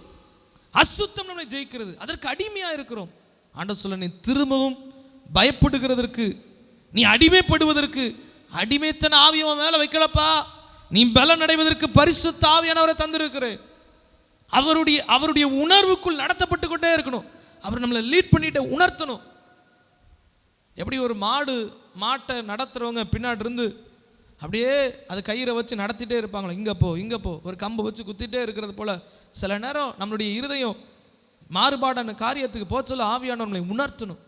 அசுத்தம் நம்மளை ஜெயிக்கிறது. அதற்கு அடிமையா இருக்கிறோம். ஆண்டவர் சொல்ல, நீ திரும்பவும் பயப்படுகிறதற்கு, நீ அடிமைப்படுவதற்கு அடிமைத்தன ஆவியவன் மேல வைக்கலப்பா. நீ பலன் அடைவதற்கு பரிசுத்த ஆவியானவரை தந்திருக்கிறேன். அவருடைய உணர்வுக்குள் நடத்தப்பட்டு கொண்டே இருக்கணும். அவர் நம்மளை லீட் பண்ணிட்டு உணர்த்தணும். எப்படி ஒரு மாட்டை நடத்துறவங்க பின்னாடி இருந்து அப்படியே அது கயிறை வச்சு நடத்திட்டே இருப்பாங்களோ, இங்கே போ இங்கே போ, ஒரு கம்பை வச்சு குத்திட்டே இருக்கிறது போல சில நேரம் நம்மளுடைய இருதயம் மாறுபாடான காரியத்துக்கு போக சொல்ல ஆவியானவர்களை உணர்த்தணும்.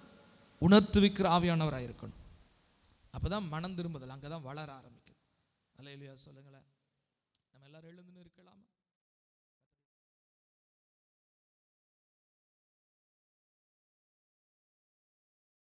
உணர்த்துவிக்கிற ஆவியானவராக இருக்கணும். அப்போ தான் மனம் திரும்புதல் அங்கே தான் வளர ஆரம்பிக்குது. அல்லேலூயா சொல்லுங்களேன். நம்ம எல்லாரும் எழுந்துன்னு இருக்கலாமா?